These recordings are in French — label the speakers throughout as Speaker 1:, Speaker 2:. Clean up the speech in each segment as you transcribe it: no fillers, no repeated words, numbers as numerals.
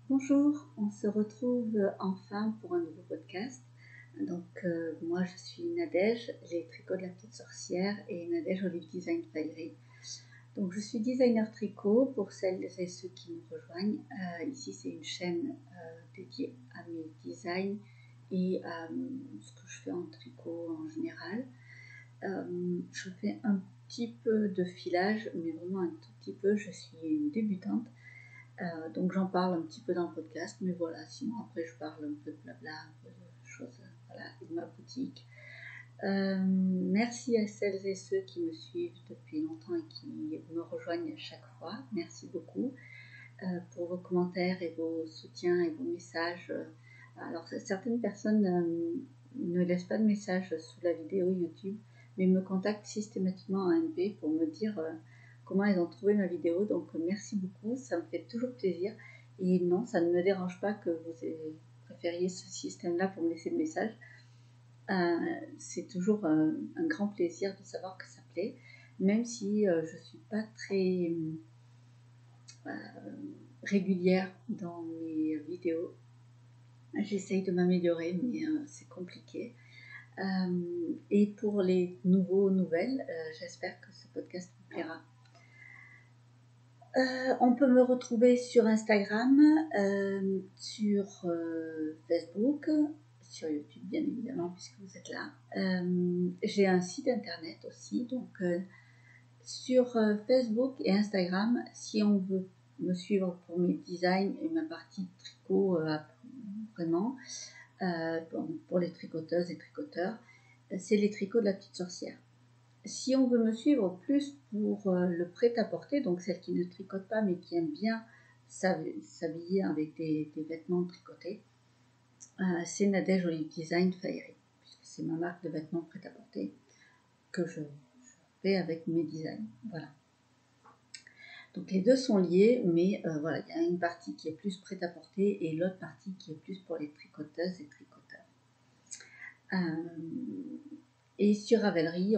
Speaker 1: Bonjour, on se retrouve enfin pour un nouveau podcast. Moi je suis Nadège, les tricots de la petite sorcière et Nadège Olive Design Paillerie. Donc je suis designer tricot pour celles et ceux qui nous rejoignent. Ici c'est une chaîne dédiée à mes designs et à ce que je fais en tricot en général. Je fais un petit peu de filage, mais vraiment un tout petit peu, je suis une débutante. Donc j'en parle un petit peu dans le podcast, mais voilà, sinon après je parle un peu de blabla, un peu de choses, voilà, de ma boutique. Merci à celles et ceux qui me suivent depuis longtemps et qui me rejoignent chaque fois. Merci beaucoup pour vos commentaires et vos soutiens et vos messages. Alors certaines personnes ne laissent pas de messages sous la vidéo YouTube, mais me contactent systématiquement en MP pour me dire comment ils ont trouvé ma vidéo. Donc merci beaucoup, ça me fait toujours plaisir. Et non, ça ne me dérange pas que vous préfériez ce système-là pour me laisser des messages. C'est toujours un grand plaisir de savoir que ça plaît, même si je ne suis pas très régulière dans mes vidéos. J'essaye de m'améliorer, mais c'est compliqué. Et pour les nouvelles, j'espère que ce podcast vous plaira. On peut me retrouver sur Instagram, sur Facebook, sur YouTube bien évidemment puisque vous êtes là. J'ai un site internet aussi, donc sur Facebook et Instagram, si on veut me suivre pour mes designs et ma partie tricot vraiment, pour les tricoteuses et tricoteurs, c'est les tricots de la petite sorcière. Si on veut me suivre plus pour le prêt-à-porter, donc celle qui ne tricote pas mais qui aime bien s'habiller avec des vêtements tricotés, c'est Nadège Olive Design Paillerie, puisque c'est ma marque de vêtements prêt-à-porter que je fais avec mes designs. Voilà. Donc les deux sont liés, mais voilà, il y a une partie qui est plus prêt-à-porter et l'autre partie qui est plus pour les tricoteuses et tricoteurs. Et sur Ravelry,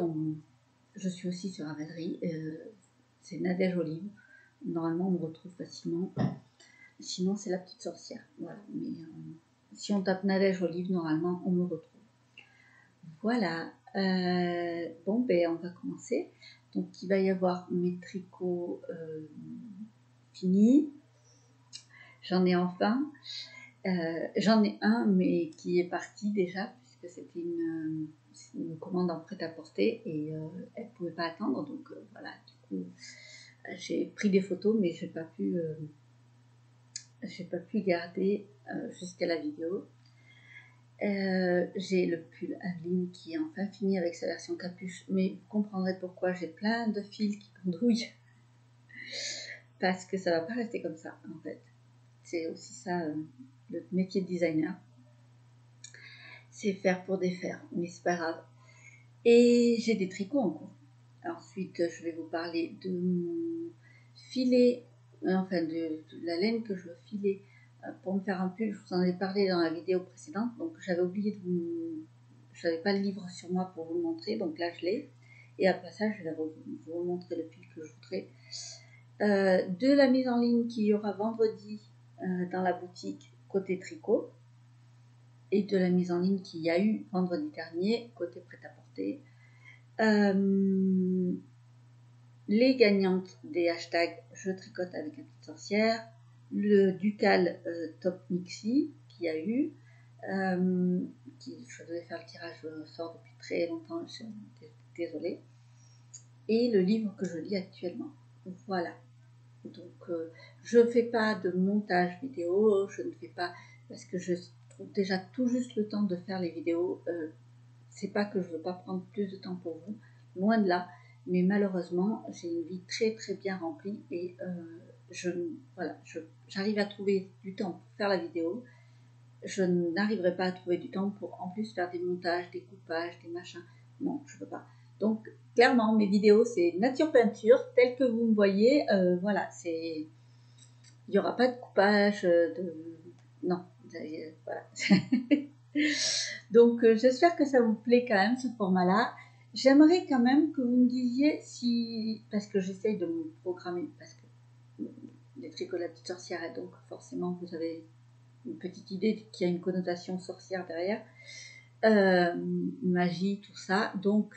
Speaker 1: je suis aussi sur Ravelry, c'est Nadège Olive. Normalement, on me retrouve facilement. Sinon, c'est la petite sorcière. Voilà. Mais si on tape Nadège Olive, normalement, on me retrouve. Voilà. Bon, on va commencer. Donc, il va y avoir mes tricots finis. J'en ai enfin. J'en ai un, mais qui est parti déjà, puisque c'était une commande en prêt-à-porter et elle ne pouvait pas attendre. Donc, voilà, du coup, j'ai pris des photos, mais j'ai pas pu garder jusqu'à la vidéo. J'ai le pull Aveline qui est enfin fini avec sa version capuche, mais vous comprendrez pourquoi j'ai plein de fils qui pendouillent parce que ça va pas rester comme ça en fait. C'est aussi ça le métier de designer, c'est faire pour défaire, mais c'est pas grave. Et j'ai des tricots en cours. Ensuite, je vais vous parler de mon filet, enfin de la laine que je veux filer pour me faire un pull. Je vous en ai parlé dans la vidéo précédente, donc j'avais oublié de vous... Je n'avais pas le livre sur moi pour vous le montrer, donc là je l'ai. Et après ça, je vais vous montrer le pull que je voudrais. De la mise en ligne qu'il y aura vendredi dans la boutique côté tricot, et de la mise en ligne qu'il y a eu vendredi dernier côté prêt-à-porter. Les gagnantes des hashtags je tricote avec la petite sorcière, le Ducal Top Mixi qu'il y a eu, je devais faire le tirage au sort depuis très longtemps, je suis désolée, et le livre que je lis actuellement. Voilà. Donc je ne fais pas de montage vidéo, je ne fais pas, parce que je trouve déjà tout juste le temps de faire les vidéos. C'est pas que je veux pas prendre plus de temps pour vous, loin de là, mais malheureusement j'ai une vie très très bien remplie et j'arrive à trouver du temps pour faire la vidéo. Je n'arriverai pas à trouver du temps pour en plus faire des montages, des coupages, des machins. Non, je ne peux pas. Donc clairement mes vidéos c'est nature peinture telle que vous me voyez. Voilà, il n'y aura pas de coupage, non, voilà. Donc j'espère que ça vous plaît quand même ce format-là. J'aimerais quand même que vous me disiez si, parce que j'essaye de me programmer, parce que les acheté que la petite sorcière, et donc forcément vous avez une petite idée qui a une connotation sorcière derrière, magie, tout ça. Donc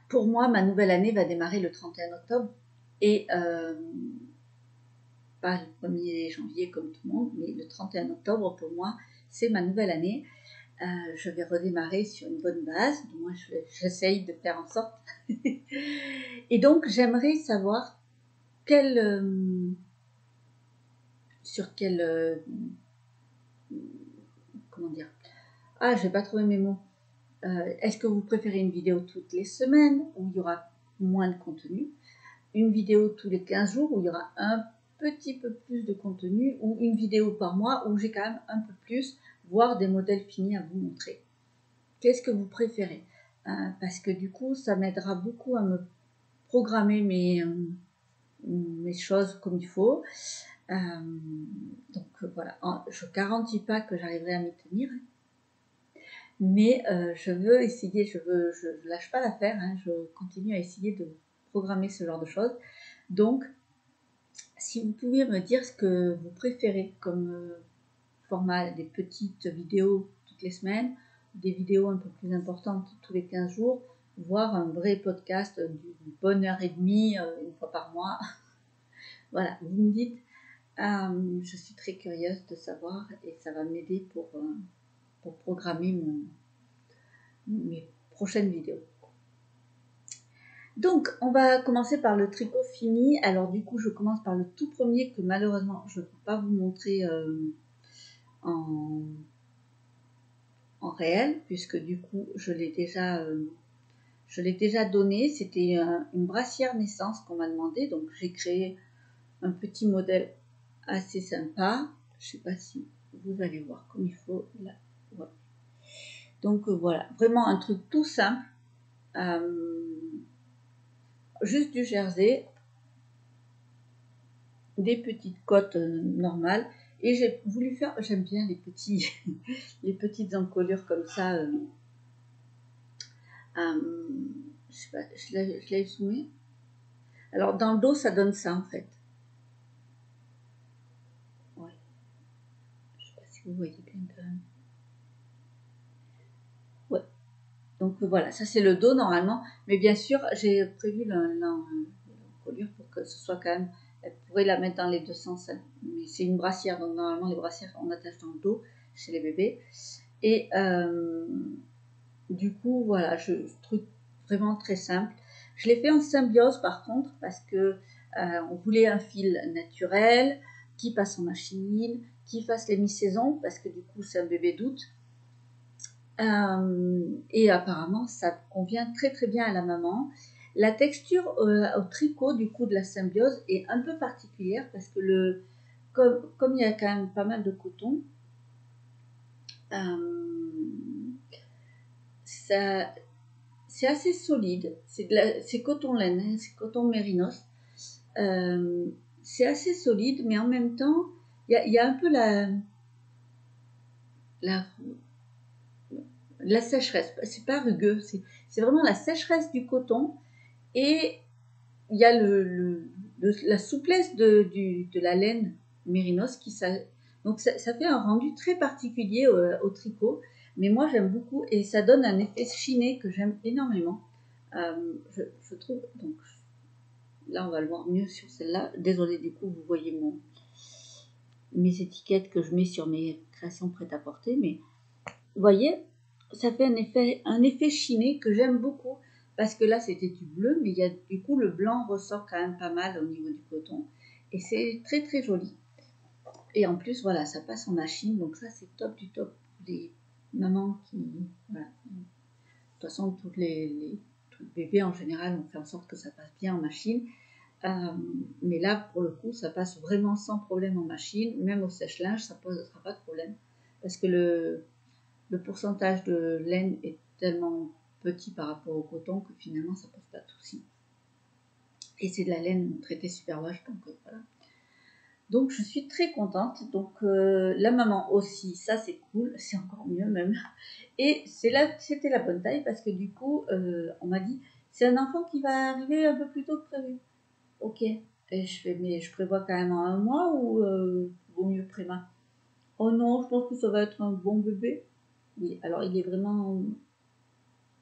Speaker 1: pour moi, ma nouvelle année va démarrer le 31 octobre et pas le 1er janvier comme tout le monde, mais le 31 octobre pour moi c'est ma nouvelle année. Je vais redémarrer sur une bonne base, moi j'essaye de faire en sorte. Et donc j'aimerais savoir sur quel comment dire, ah je vais pas trouver mes mots. Est-ce que vous préférez une vidéo toutes les semaines où il y aura moins de contenu, une vidéo tous les 15 jours où il y aura un petit peu plus de contenu, ou une vidéo par mois où j'ai quand même un peu plus, voire des modèles finis à vous montrer? Qu'est-ce que vous préférez? Parce que du coup ça m'aidera beaucoup à me programmer mes choses comme il faut. Donc voilà, je ne garantis pas que j'arriverai à m'y tenir, mais je veux essayer, je lâche pas l'affaire, hein, je continue à essayer de programmer ce genre de choses. Donc si vous pouviez me dire ce que vous préférez comme format, des petites vidéos toutes les semaines, des vidéos un peu plus importantes tous les 15 jours, voire un vrai podcast d'une bonne heure et demie une fois par mois. Voilà, vous me dites, je suis très curieuse de savoir et ça va m'aider pour programmer mes prochaines vidéos. Donc, on va commencer par le tricot fini. Alors du coup, je commence par le tout premier que malheureusement, je ne peux pas vous montrer en réel, puisque du coup, je l'ai déjà donné. C'était une brassière naissance qu'on m'a demandé, donc j'ai créé un petit modèle assez sympa. Je ne sais pas si vous allez voir comme il faut là. Voilà. Donc voilà, vraiment un truc tout simple, juste du jersey, des petites côtes normales, et j'ai voulu faire, j'aime bien les petits les petites encolures comme ça. Je sais pas, je l'ai zoomé. Alors dans le dos ça donne ça en fait. Ouais. Je sais pas si vous voyez bien quand même. Ouais. Donc voilà, ça c'est le dos normalement, mais bien sûr j'ai prévu l'encolure pour que ce soit quand même, elle pourrait la mettre dans les deux sens, hein. Mais c'est une brassière, donc normalement les brassières on attache dans le dos chez les bébés. Et du coup voilà, truc vraiment très simple. Je l'ai fait en symbiose par contre parce que on voulait un fil naturel qui passe en machine, qui fasse les mi-saisons parce que du coup c'est un bébé d'août. Et apparemment ça convient très très bien à la maman. La texture au tricot du coup de la symbiose est un peu particulière parce que comme il y a quand même pas mal de coton, c'est assez solide. C'est coton laine, hein, c'est coton mérinos. C'est assez solide, mais en même temps il y a un peu la sécheresse. C'est pas rugueux, c'est vraiment la sécheresse du coton, et il y a la souplesse de la laine mérinos donc ça fait un rendu très particulier au tricot, mais moi j'aime beaucoup et ça donne un effet chiné que j'aime énormément. Je trouve, donc là on va le voir mieux sur celle-là. Désolée, du coup vous voyez mes étiquettes que je mets sur mes créations prêt-à-porter, mais vous voyez, ça fait un effet chiné que j'aime beaucoup, parce que là c'était du bleu, mais du coup le blanc ressort quand même pas mal au niveau du coton, et c'est très très joli. Et en plus voilà, ça passe en machine, donc ça c'est top du top pour les mamans qui, voilà. De toute façon tous les bébés en général on fait en sorte que ça passe bien en machine, mais là pour le coup ça passe vraiment sans problème en machine, même au sèche-linge ça posera pas de problème, parce que le pourcentage de laine est tellement petit par rapport au coton que finalement ça pose pas de soucis. Et c'est de la laine traitée superwash, donc voilà. Donc je suis très contente. Donc la maman aussi, ça c'est cool, c'est encore mieux même. Et c'était la bonne taille parce que du coup on m'a dit c'est un enfant qui va arriver un peu plus tôt que prévu. Ok, Et je fais, mais je prévois quand même un mois ou vaut mieux préma? Oh non, je pense que ça va être un bon bébé. Oui, alors il est vraiment...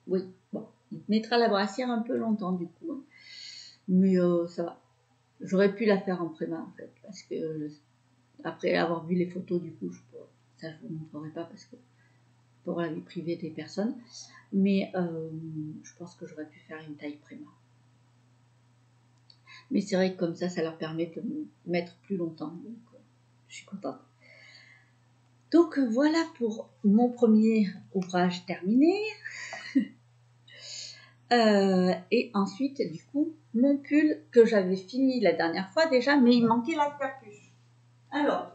Speaker 1: Oui, bon, il mettra la brassière un peu longtemps du coup. Hein. Mais ça va. J'aurais pu la faire en préma en fait, parce que après avoir vu les photos du coup, ça je vous montrerai pas parce que pour la vie privée des personnes. Mais je pense que j'aurais pu faire une taille préma. Mais c'est vrai que comme ça leur permet de mettre plus longtemps. Donc je suis contente. Donc voilà pour mon premier ouvrage terminé. Et ensuite, du coup, mon pull que j'avais fini la dernière fois déjà, mais il manquait la capuche. Alors,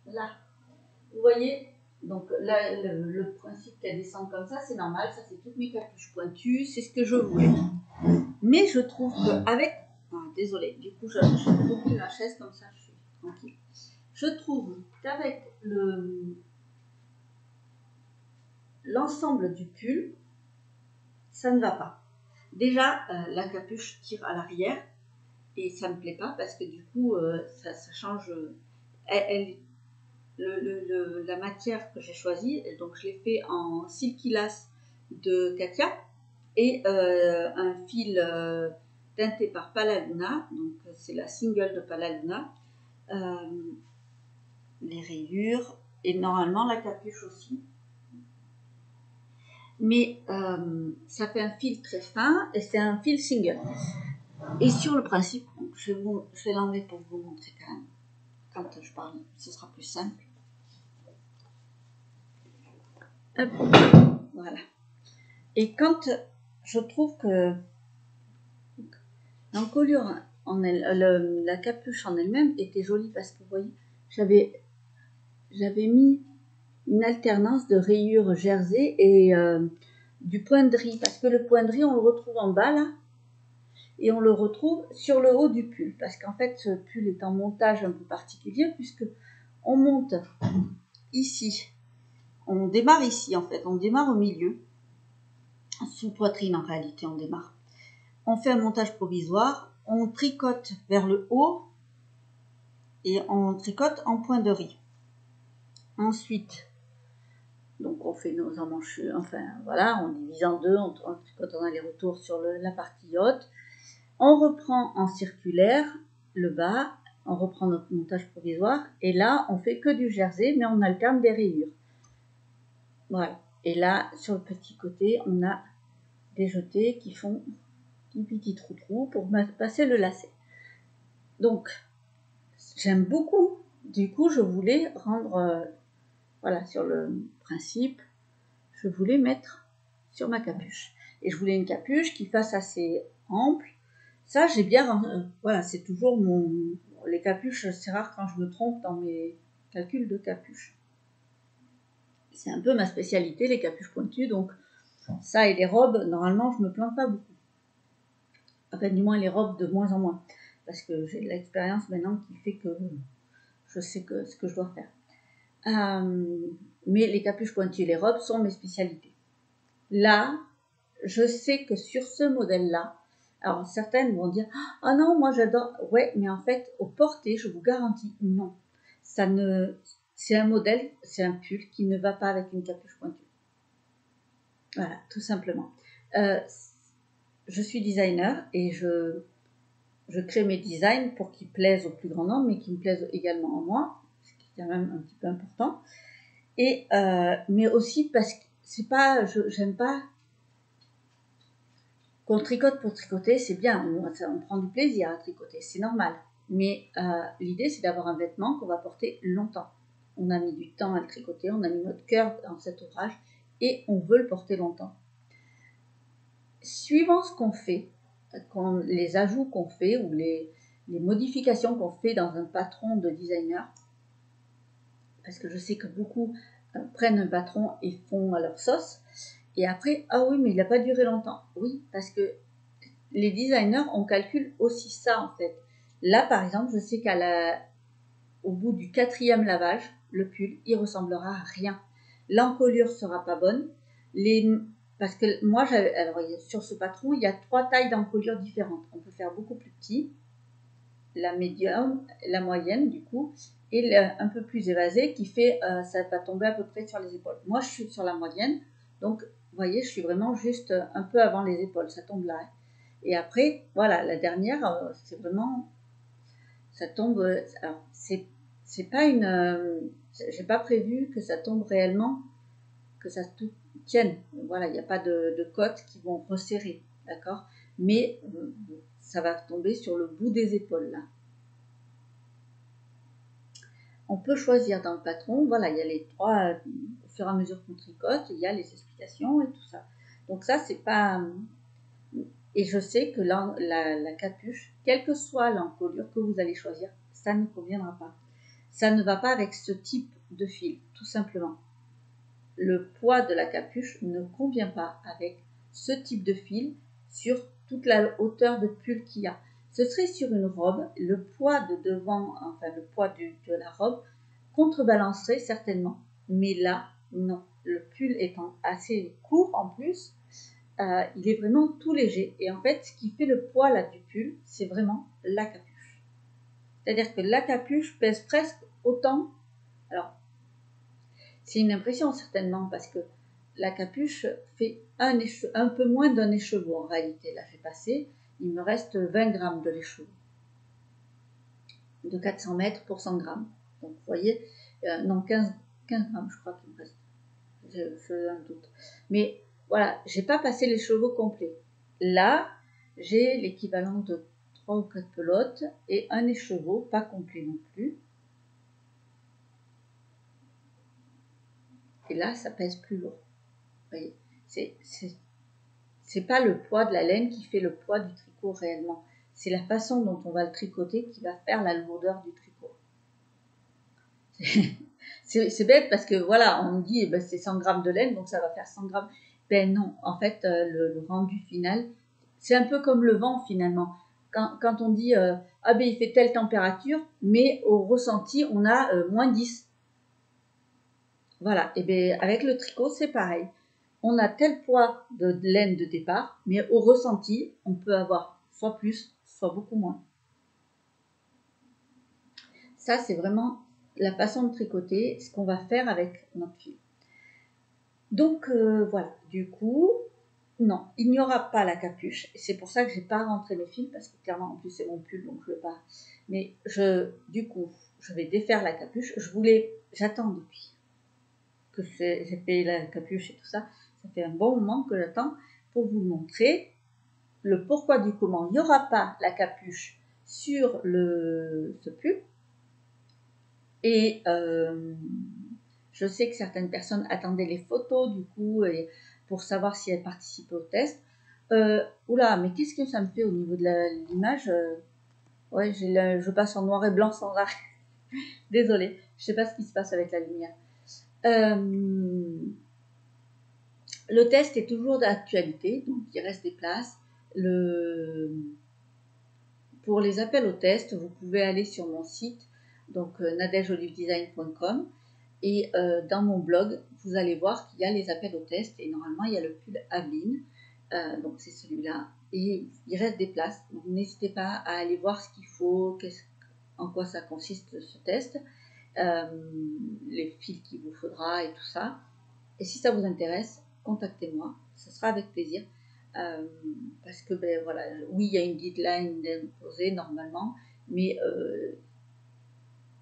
Speaker 1: là, vous voyez, donc là, le principe qu'elle descend comme ça, c'est normal, ça c'est toutes mes capuches pointues, c'est ce que je voulais. Mais je trouve qu'avec... désolée, du coup, j'ai repris la chaise comme ça, je suis tranquille. Je trouve qu'avec l'ensemble du pull, ça ne va pas. Déjà, la capuche tire à l'arrière et ça ne me plaît pas parce que du coup, ça change. La matière que j'ai choisie, donc je l'ai fait en silkilas de Katia et un fil teinté par Palaluna, donc c'est la single de Palaluna. Les rayures et normalement la capuche aussi. Mais ça fait un fil très fin et c'est un fil single. Et sur le principe, je vais l'enlever pour vous montrer quand même. Quand je parle, ce sera plus simple. Hop, voilà. Et quand je trouve que l'encolure la capuche en elle-même était jolie parce que vous voyez, j'avais mis une alternance de rayures jersey et du point de riz parce que le point de riz on le retrouve en bas là et on le retrouve sur le haut du pull parce qu'en fait ce pull est en montage un peu particulier puisque on monte ici, on démarre ici en fait, on démarre au milieu, sous poitrine en réalité on démarre. On fait un montage provisoire, on tricote vers le haut et on tricote en point de riz. Ensuite, donc on fait nos emmanchures, enfin voilà, on divise en deux, on tricote en aller-retour sur la partie haute. On reprend en circulaire le bas, on reprend notre montage provisoire et là on fait que du jersey mais on alterne des rayures. Voilà. Et là sur le petit côté on a des jetés qui font un petit trou pour passer le lacet. Donc j'aime beaucoup. Du coup je voulais rendre voilà sur le principe, je voulais mettre sur ma capuche et je voulais une capuche qui fasse assez ample. Ça, j'ai bien... voilà, c'est toujours les capuches, c'est rare quand je me trompe dans mes calculs de capuche. C'est un peu ma spécialité, les capuches pointues, donc ça et les robes, normalement, je me plante pas beaucoup. Enfin, du moins, les robes de moins en moins, parce que j'ai de l'expérience maintenant qui fait que je sais ce que je dois faire. Mais les capuches pointues et les robes sont mes spécialités. Là, je sais que sur ce modèle-là, alors certaines vont dire « Ah non, moi j'adore ». Ouais, mais en fait, au porté, je vous garantis, non. C'est un modèle, c'est un pull qui ne va pas avec une capuche pointue. Voilà, tout simplement. Je suis designer et je crée mes designs pour qu'ils plaisent au plus grand nombre, mais qu'ils me plaisent également à moi, ce qui est quand même un petit peu important. Et, mais aussi parce que c'est pas, j'aime pas qu'on tricote pour tricoter, c'est bien, on prend du plaisir à tricoter, c'est normal. Mais l'idée, c'est d'avoir un vêtement qu'on va porter longtemps. On a mis du temps à le tricoter, on a mis notre cœur dans cet ouvrage et on veut le porter longtemps. Suivant ce qu'on fait, les ajouts qu'on fait ou les modifications qu'on fait dans un patron de designer, parce que je sais que beaucoup prennent un patron et font à leur sauce, et après, ah oui, mais il n'a pas duré longtemps. Oui, parce que les designers, on calcule aussi ça en fait. Là, par exemple, je sais au bout du 4e lavage, le pull, il ressemblera à rien. L'encolure sera pas bonne. parce que moi, alors, sur ce patron, il y a 3 tailles d'encolure différentes. On peut faire beaucoup plus petit, la médium, la moyenne du coup, et un peu plus évasé qui fait, ça va tomber à peu près sur les épaules. Moi, je suis sur la moyenne, donc vous voyez, je suis vraiment juste un peu avant les épaules, ça tombe là. Et après, voilà, la dernière, c'est vraiment, ça tombe, alors c'est pas une, j'ai pas prévu que ça tombe réellement, que ça tout tienne. Voilà, il n'y a pas de côtes qui vont resserrer, d'accord? Mais ça va tomber sur le bout des épaules là. On peut choisir dans le patron, voilà, il y a les 3, au fur et à mesure qu'on tricote, il y a les explications et tout ça. Donc ça, c'est pas... Et je sais que la capuche, quelle que soit l'encolure que vous allez choisir, ça ne conviendra pas. Ça ne va pas avec ce type de fil, tout simplement. Le poids de la capuche ne convient pas avec ce type de fil sur toute la hauteur de pull qu'il y a. Ce serait sur une robe, le poids de devant, enfin le poids de la robe contrebalancerait certainement. Mais là, non. Le pull étant assez court en plus, il est vraiment tout léger. Et en fait, ce qui fait le poids là du pull, c'est vraiment la capuche. C'est-à-dire que la capuche pèse presque autant. Alors, c'est une impression certainement parce que la capuche fait un peu moins d'un écheveau en réalité. Là, j'ai passé, il me reste 20 grammes de l'écheveau. De 400 mètres pour 100 grammes. Donc, vous voyez, non, 15 grammes, je crois qu'il me reste. J'ai un doute. Mais voilà, j'ai pas passé l'écheveau complet. Là, j'ai l'équivalent de 3 ou 4 pelotes et un écheveau, pas complet non plus. Et là, ça pèse plus lourd. Vous voyez, c'est pas le poids de la laine qui fait le poids du tricot réellement. C'est la façon dont on va le tricoter qui va faire la lourdeur du tricot. C'est bête parce que voilà, on dit eh ben, c'est 100 grammes de laine, donc ça va faire 100 grammes. Ben non, en fait, le rendu final, c'est un peu comme le vent finalement. Quand on dit ah ben il fait telle température, mais au ressenti, on a moins 10. Voilà, et bien avec le tricot, c'est pareil. On a tel poids de laine de départ, mais au ressenti, on peut avoir soit plus, soit beaucoup moins. Ça, c'est vraiment la façon de tricoter, ce qu'on va faire avec notre fil. Donc voilà, du coup, non, il n'y aura pas la capuche. C'est pour ça que j'ai pas rentré mes fils, parce que clairement, en plus, c'est mon pull, donc je ne veux pas. Mais du coup, je vais défaire la capuche. J'attends depuis que j'ai fait la capuche et tout ça. Ça fait un bon moment que j'attends pour vous montrer le pourquoi du comment. Il n'y aura pas la capuche sur ce pull. Et je sais que certaines personnes attendaient les photos du coup pour savoir si elles participaient au test. Oula, mais qu'est-ce que ça me fait au niveau de l'image ouais, je passe en noir et blanc sans arrêt. Désolée, je sais pas ce qui se passe avec la lumière. Le test est toujours d'actualité, donc il reste des places. Pour les appels au test, vous pouvez aller sur mon site, donc nadejolivedesign.com, et dans mon blog, vous allez voir qu'il y a les appels au test, et normalement il y a le pull Aveline, donc c'est celui-là, et il reste des places, donc n'hésitez pas à aller voir ce qu'il faut, en quoi ça consiste ce test, les fils qu'il vous faudra et tout ça. Et si ça vous intéresse, contactez-moi, ce sera avec plaisir. Parce que ben voilà, oui, il y a une deadline imposée normalement, mais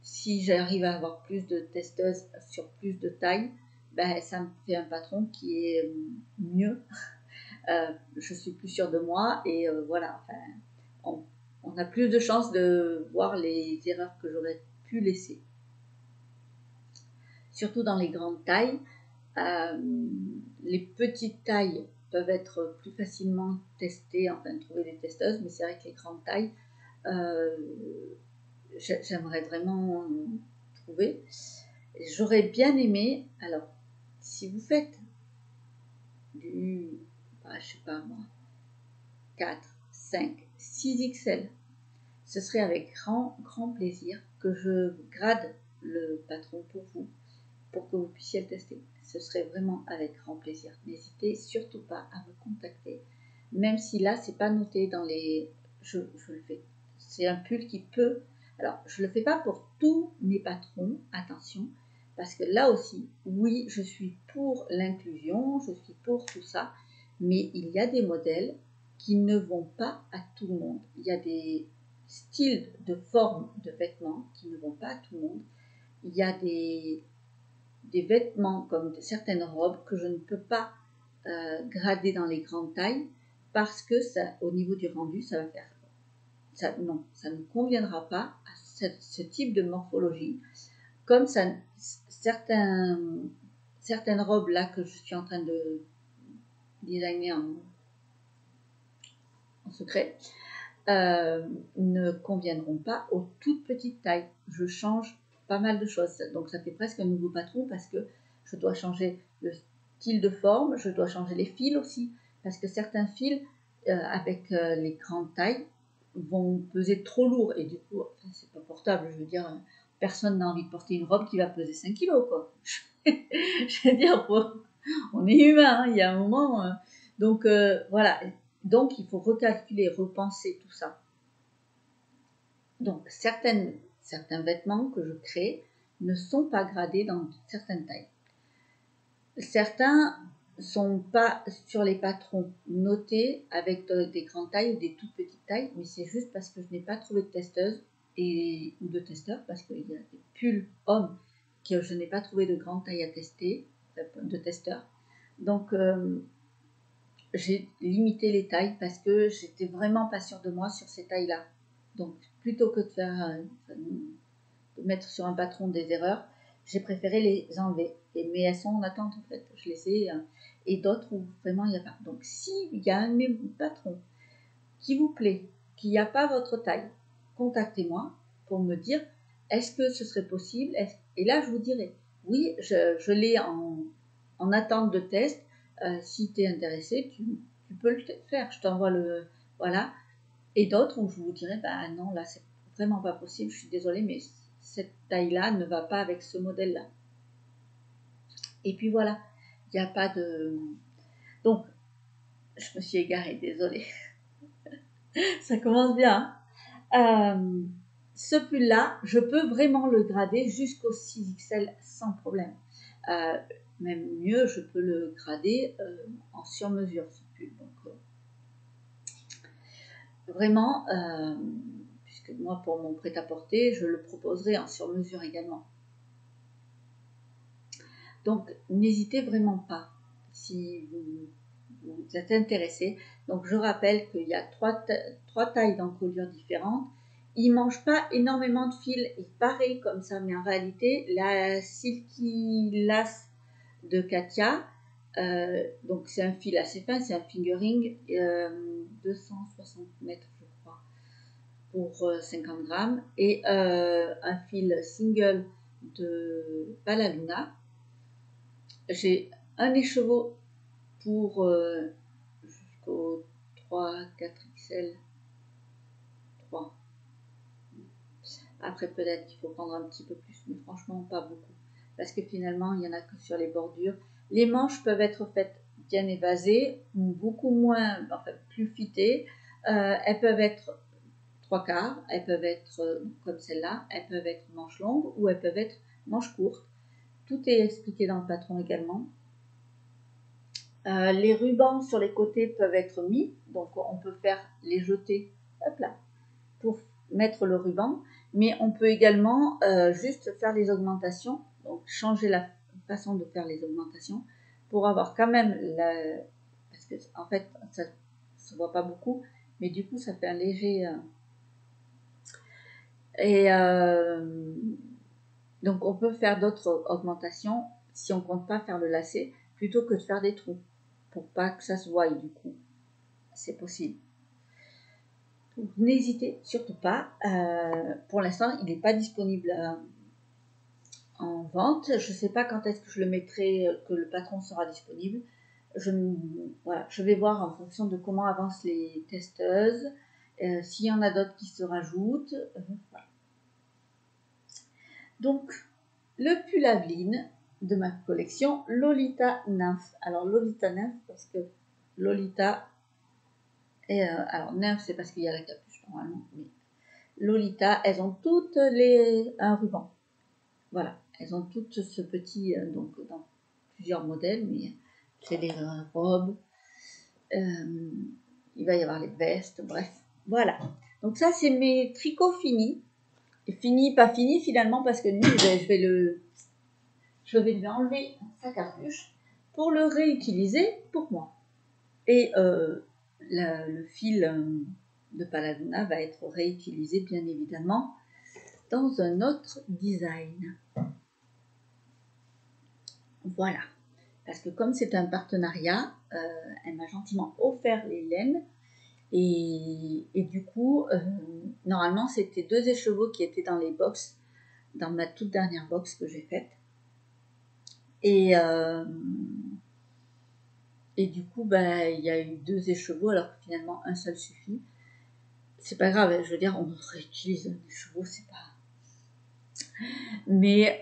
Speaker 1: si j'arrive à avoir plus de testeuses sur plus de tailles, ben ça me fait un patron qui est mieux. Je suis plus sûre de moi et voilà, enfin, on a plus de chances de voir les erreurs que j'aurais pu laisser. Surtout dans les grandes tailles. Les petites tailles peuvent être plus facilement testées, enfin trouver des testeuses, mais c'est vrai que les grandes tailles, j'aimerais vraiment trouver. J'aurais bien aimé, alors, si vous faites je sais pas moi, 4, 5, 6 XL, ce serait avec grand plaisir que je grade le patron pour vous pour que vous puissiez le tester. Ce serait vraiment avec grand plaisir. N'hésitez surtout pas à me contacter, même si là, c'est pas noté dans les... Je le fais. C'est un pull qui peut... Alors, je ne le fais pas pour tous mes patrons, attention, parce que là aussi, oui, je suis pour l'inclusion, je suis pour tout ça, mais il y a des modèles qui ne vont pas à tout le monde. Il y a des styles de forme de vêtements qui ne vont pas à tout le monde. Il y a des vêtements comme certaines robes que je ne peux pas grader dans les grandes tailles parce que ça, au niveau du rendu, ça va faire... non, ça ne conviendra pas à ce type de morphologie. Comme ça, certaines robes là que je suis en train de designer en secret ne conviendront pas aux toutes petites tailles. Je change pas mal de choses, donc ça fait presque un nouveau patron parce que je dois changer le style de forme, je dois changer les fils aussi, parce que certains fils avec les grandes tailles vont peser trop lourd et du coup c'est pas portable. Je veux dire, personne n'a envie de porter une robe qui va peser 5 kilos quoi. Je veux dire, on est humain, hein, il y a un moment donc voilà, donc il faut recalculer, repenser tout ça. Donc certains vêtements que je crée ne sont pas gradés dans certaines tailles. Certains sont pas sur les patrons notés avec des grandes tailles ou des toutes petites tailles, mais c'est juste parce que je n'ai pas trouvé de testeuse ou de testeur, parce qu'il y a des pulls hommes que je n'ai pas trouvé de grande taille à tester, de testeur. Donc j'ai limité les tailles parce que j'étais vraiment pas sûre de moi sur ces tailles-là. Donc plutôt que de mettre sur un patron des erreurs, j'ai préféré les enlever. Mais elles sont en attente en fait. Je les ai et d'autres où vraiment il n'y a pas. Donc s'il y a un de mes patrons qui vous plaît, qui n'y a pas votre taille, contactez-moi pour me dire est-ce que ce serait possible. Et là je vous dirai oui, je l'ai en attente de test. Si tu es intéressé, tu peux le faire. Je t'envoie le... Voilà. Et d'autres où je vous dirai, bah non, là, c'est vraiment pas possible. Je suis désolée, mais cette taille-là ne va pas avec ce modèle-là. Et puis voilà. Il n'y a pas de... Donc, je me suis égarée, désolée. Ça commence bien. Ce pull-là, je peux vraiment le grader jusqu'au 6XL sans problème. Même mieux, je peux le grader en sur-mesure, ce pull. Donc, vraiment, puisque moi, pour mon prêt-à-porter, je le proposerai en sur-mesure également. Donc, n'hésitez vraiment pas si vous êtes intéressé. Donc, je rappelle qu'il y a trois tailles d'encolure différentes. Il ne mange pas énormément de fil. Il paraît comme ça, mais en réalité, la Silky Lace de Katia, donc c'est un fil assez fin, c'est un fingering, 260 mètres, je crois, pour 50 grammes, et un fil single de Balaluna. J'ai un écheveau pour jusqu'au 3-4XL. 3. Après, peut-être qu'il faut prendre un petit peu plus, mais franchement, pas beaucoup. Parce que finalement, il n'y en a que sur les bordures. Les manches peuvent être faites bien évasées, ou beaucoup moins, enfin, plus fitées. Elles peuvent être 3/4, elles peuvent être comme celle-là, elles peuvent être manches longues ou elles peuvent être manches courtes. Tout est expliqué dans le patron également. Les rubans sur les côtés peuvent être mis, donc on peut faire les jeter, hop là, pour mettre le ruban, mais on peut également juste faire les augmentations, donc changer la façon de faire les augmentations pour avoir quand même parce que en fait ça se voit pas beaucoup, mais du coup ça fait un léger donc on peut faire d'autres augmentations si on compte pas faire le lacet plutôt que de faire des trous pour pas que ça se voie. Du coup c'est possible. N'hésitez surtout pas. Pour l'instant, il n'est pas disponible en vente. Je ne sais pas quand est-ce que je le mettrai, que le patron sera disponible. Voilà, je vais voir en fonction de comment avancent les testeuses, s'il y en a d'autres qui se rajoutent. Voilà. Donc, le pull Aveline, de ma collection Lolita Nymph. Alors Lolita Nymph parce que Lolita et alors Nymph c'est parce qu'il y a la capuche normalement, mais Lolita, elles ont toutes un ruban. Voilà, elles ont toutes ce petit donc dans plusieurs modèles, mais c'est les robes. Il va y avoir les vestes, bref, voilà. Donc ça c'est mes tricots finis. Et fini, pas fini finalement parce que lui, je vais lui enlever sa capuche pour le réutiliser pour moi. Et le fil de Paladona va être réutilisé bien évidemment dans un autre design. Voilà. Parce que comme c'est un partenariat, elle m'a gentiment offert les laines. Et du coup, normalement, c'était 2 écheveaux qui étaient dans les box, dans ma toute dernière box que j'ai faite. Et du coup, il y a eu 2 écheveaux, alors que finalement, un seul suffit. C'est pas grave, je veux dire, on réutilise un écheveau, c'est pas... Mais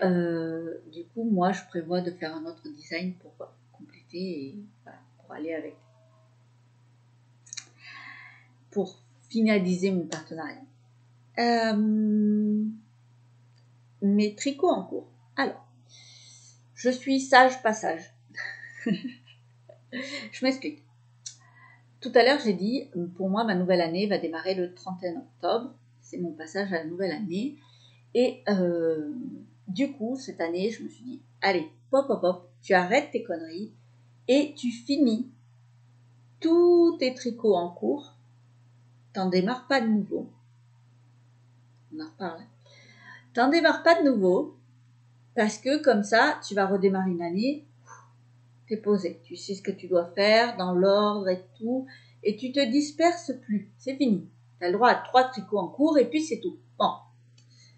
Speaker 1: du coup, moi, je prévois de faire un autre design pour compléter et voilà, pour aller avec... Pour finaliser mon partenariat. Mes tricots en cours. Alors, je suis sage, pas sage. Je m'explique. Tout à l'heure, j'ai dit, pour moi, ma nouvelle année va démarrer le 31 octobre. C'est mon passage à la nouvelle année. Et du coup, cette année, je me suis dit, allez, pop, pop, pop, tu arrêtes tes conneries et tu finis tous tes tricots en cours. T'en démarres pas de nouveau. On en reparle. T'en démarres pas de nouveau parce que comme ça, tu vas redémarrer une année. T'es posé, tu sais ce que tu dois faire dans l'ordre et tout, et tu te disperses plus, c'est fini. Tu as le droit à 3 tricots en cours et puis c'est tout. Bon,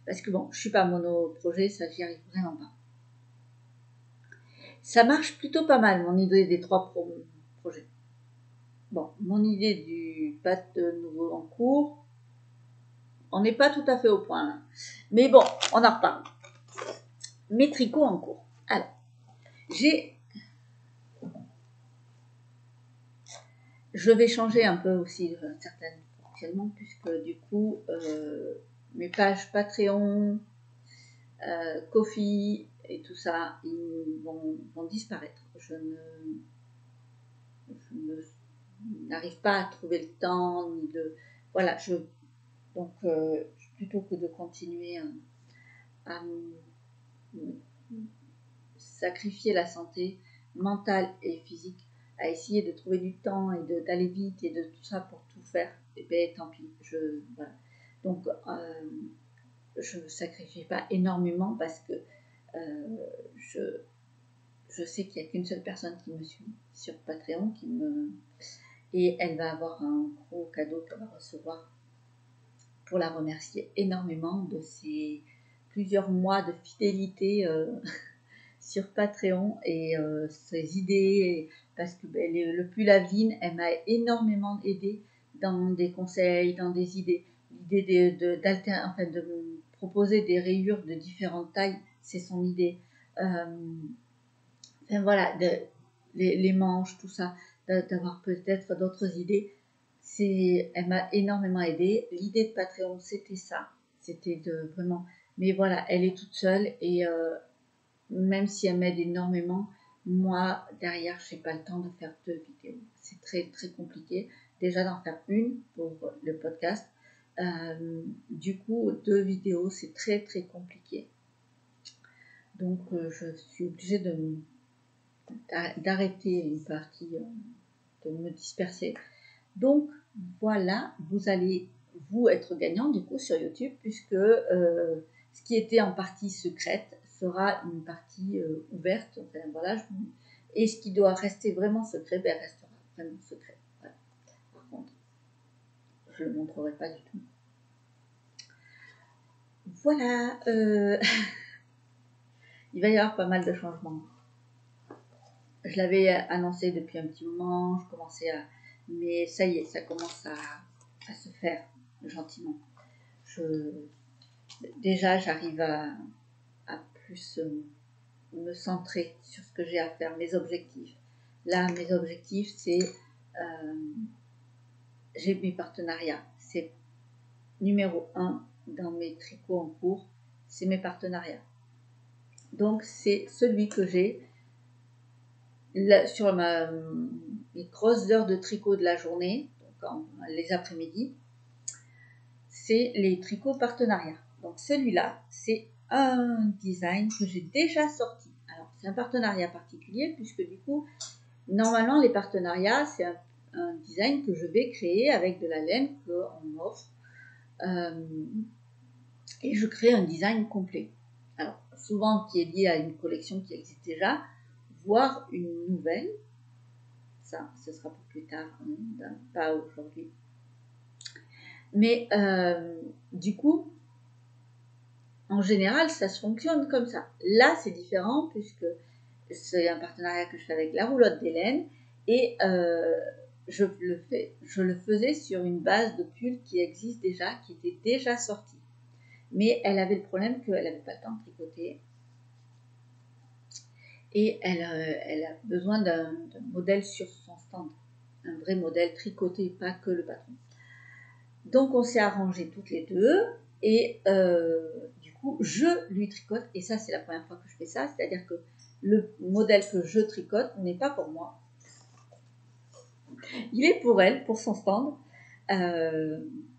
Speaker 1: parce que bon, je suis pas mono-projet, ça j'y arrive vraiment pas. Ça marche plutôt pas mal, mon idée des 3 projets. Bon, mon idée du pas de nouveau en cours, on n'est pas tout à fait au point là. Mais bon, on en reparle. Mes tricots en cours. Alors, je vais changer un peu aussi certaines fonctionnements puisque du coup mes pages Patreon, Ko-fi et tout ça ils vont disparaître. Je n'arrive pas à trouver le temps ni de voilà donc plutôt que de continuer à sacrifier la santé mentale et physique à essayer de trouver du temps et d'aller vite et de tout ça pour tout faire, et bien tant pis, voilà. Donc je ne sacrifie pas énormément parce que je sais qu'il n'y a qu'une seule personne qui me suit sur Patreon et elle va avoir un gros cadeau qu'elle va recevoir pour la remercier énormément de ses plusieurs mois de fidélité sur Patreon et ses idées, parce que le Pull Lavine, elle m'a énormément aidé dans des conseils, dans des idées. L'idée de me proposer des rayures de différentes tailles, c'est son idée. Enfin voilà, les manches, tout ça, d'avoir peut-être d'autres idées. Elle m'a énormément aidé. L'idée de Patreon, c'était ça. C'était de vraiment... Mais voilà, elle est toute seule et même si elle m'aide énormément, moi, derrière, je n'ai pas le temps de faire 2 vidéos. C'est très, très compliqué. Déjà d'en faire une pour le podcast. Du coup, 2 vidéos, c'est très, très compliqué. Donc, je suis obligée d'arrêter une partie, de me disperser. Donc, voilà, vous allez, vous, être gagnant, du coup, sur YouTube, puisque ce qui était en partie secrète sera une partie ouverte. Enfin, voilà, et ce qui doit rester vraiment secret, restera vraiment secret. Voilà. Par contre, je ne le montrerai pas du tout. Voilà. Il va y avoir pas mal de changements. Je l'avais annoncé depuis un petit moment, je commençais à... Mais ça y est, ça commence à se faire gentiment. Déjà, j'arrive à plus me centrer sur ce que j'ai à faire, mes objectifs. Là, mes objectifs, c'est j'ai mes partenariats. C'est numéro 1 dans mes tricots en cours, c'est mes partenariats. Donc, c'est celui que j'ai sur mes grosses heures de tricot de la journée, donc les après-midi, c'est les tricots partenariats. Donc, celui-là, c'est un design que j'ai déjà sorti. Alors, c'est un partenariat particulier puisque du coup, normalement, les partenariats, c'est un design que je vais créer avec de la laine qu'on m'offre. Et je crée un design complet. Alors, souvent qui est lié à une collection qui existe déjà, voire une nouvelle. Ça, ce sera pour plus tard, pas aujourd'hui. Mais du coup, en général, ça se fonctionne comme ça. Là, c'est différent puisque c'est un partenariat que je fais avec la roulotte d'Hélène et je le faisais sur une base de pull qui existe déjà, qui était déjà sortie. Mais elle avait le problème qu'elle n'avait pas le temps de tricoter. Et elle a besoin d'un modèle sur son stand. Un vrai modèle tricoté, pas que le patron. Donc on s'est arrangé toutes les deux. Et du coup, je lui tricote. Et ça, c'est la première fois que je fais ça. C'est-à-dire que le modèle que je tricote n'est pas pour moi. Il est pour elle, pour son stand.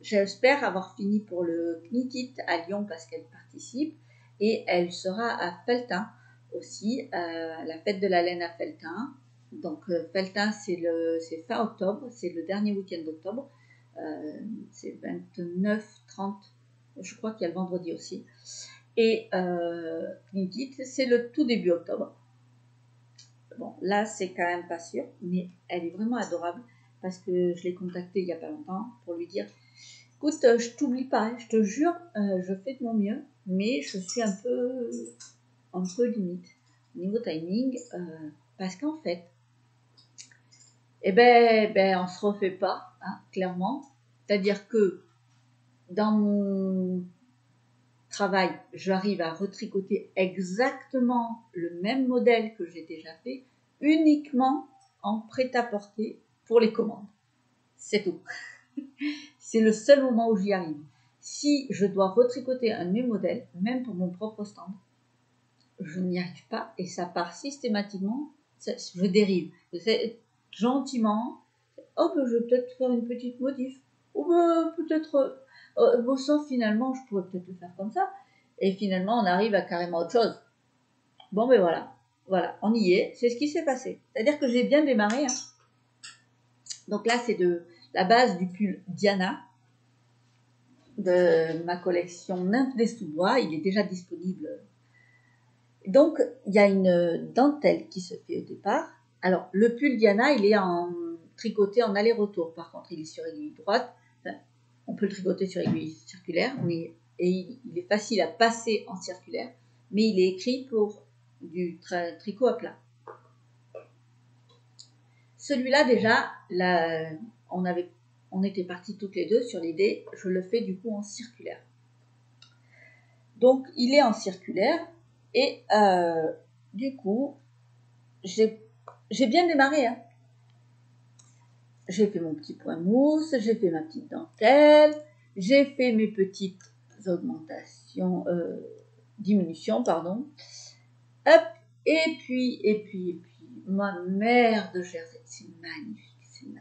Speaker 1: J'espère avoir fini pour le Knitit à Lyon parce qu'elle participe. Et elle sera à Felletin aussi, la fête de la laine à Felletin. Donc Felletin, c'est fin octobre, c'est le dernier week-end d'octobre. C'est 29, 30, je crois qu'il y a le vendredi aussi. Et Knitit, c'est le tout début octobre. Bon, là, c'est quand même pas sûr, mais elle est vraiment adorable parce que je l'ai contactée il n'y a pas longtemps pour lui dire écoute, je t'oublie pas, je te jure, je fais de mon mieux, mais je suis un peu limite au niveau timing parce qu'en fait, on se refait pas, hein, clairement. C'est-à-dire que dans mon travail, j'arrive à retricoter exactement le même modèle que j'ai déjà fait, uniquement en prêt-à-porter pour les commandes. C'est tout. C'est le seul moment où j'y arrive. Si je dois retricoter un de mes modèles, même pour mon propre stand, je n'y arrive pas et ça part systématiquement, je dérive. Gentiment, je vais peut-être faire une petite modif. Ou peut-être, ça finalement, je pourrais peut-être le faire comme ça. Et finalement, on arrive à carrément autre chose. Bon, ben voilà, on y est. C'est ce qui s'est passé. C'est-à-dire que j'ai bien démarré. Hein. Donc là, c'est de la base du pull Diana de ma collection Nymphes des sous-bois. Il est déjà disponible. Donc, il y a une dentelle qui se fait au départ. Alors, le pull Diana, il est tricoté en aller-retour. Par contre, il est sur aiguille droite. Enfin, on peut le tricoter sur aiguille circulaire, et il est facile à passer en circulaire, mais il est écrit pour du tricot à plat. Celui-là, déjà, on était partis toutes les deux sur l'idée, je le fais du coup en circulaire. Donc, il est en circulaire, et du coup, j'ai bien démarré. Hein. J'ai fait mon petit point mousse, j'ai fait ma petite dentelle, j'ai fait mes petites augmentations, diminutions, pardon. Hop, et puis, ma mère de Jersey, c'est magnifique.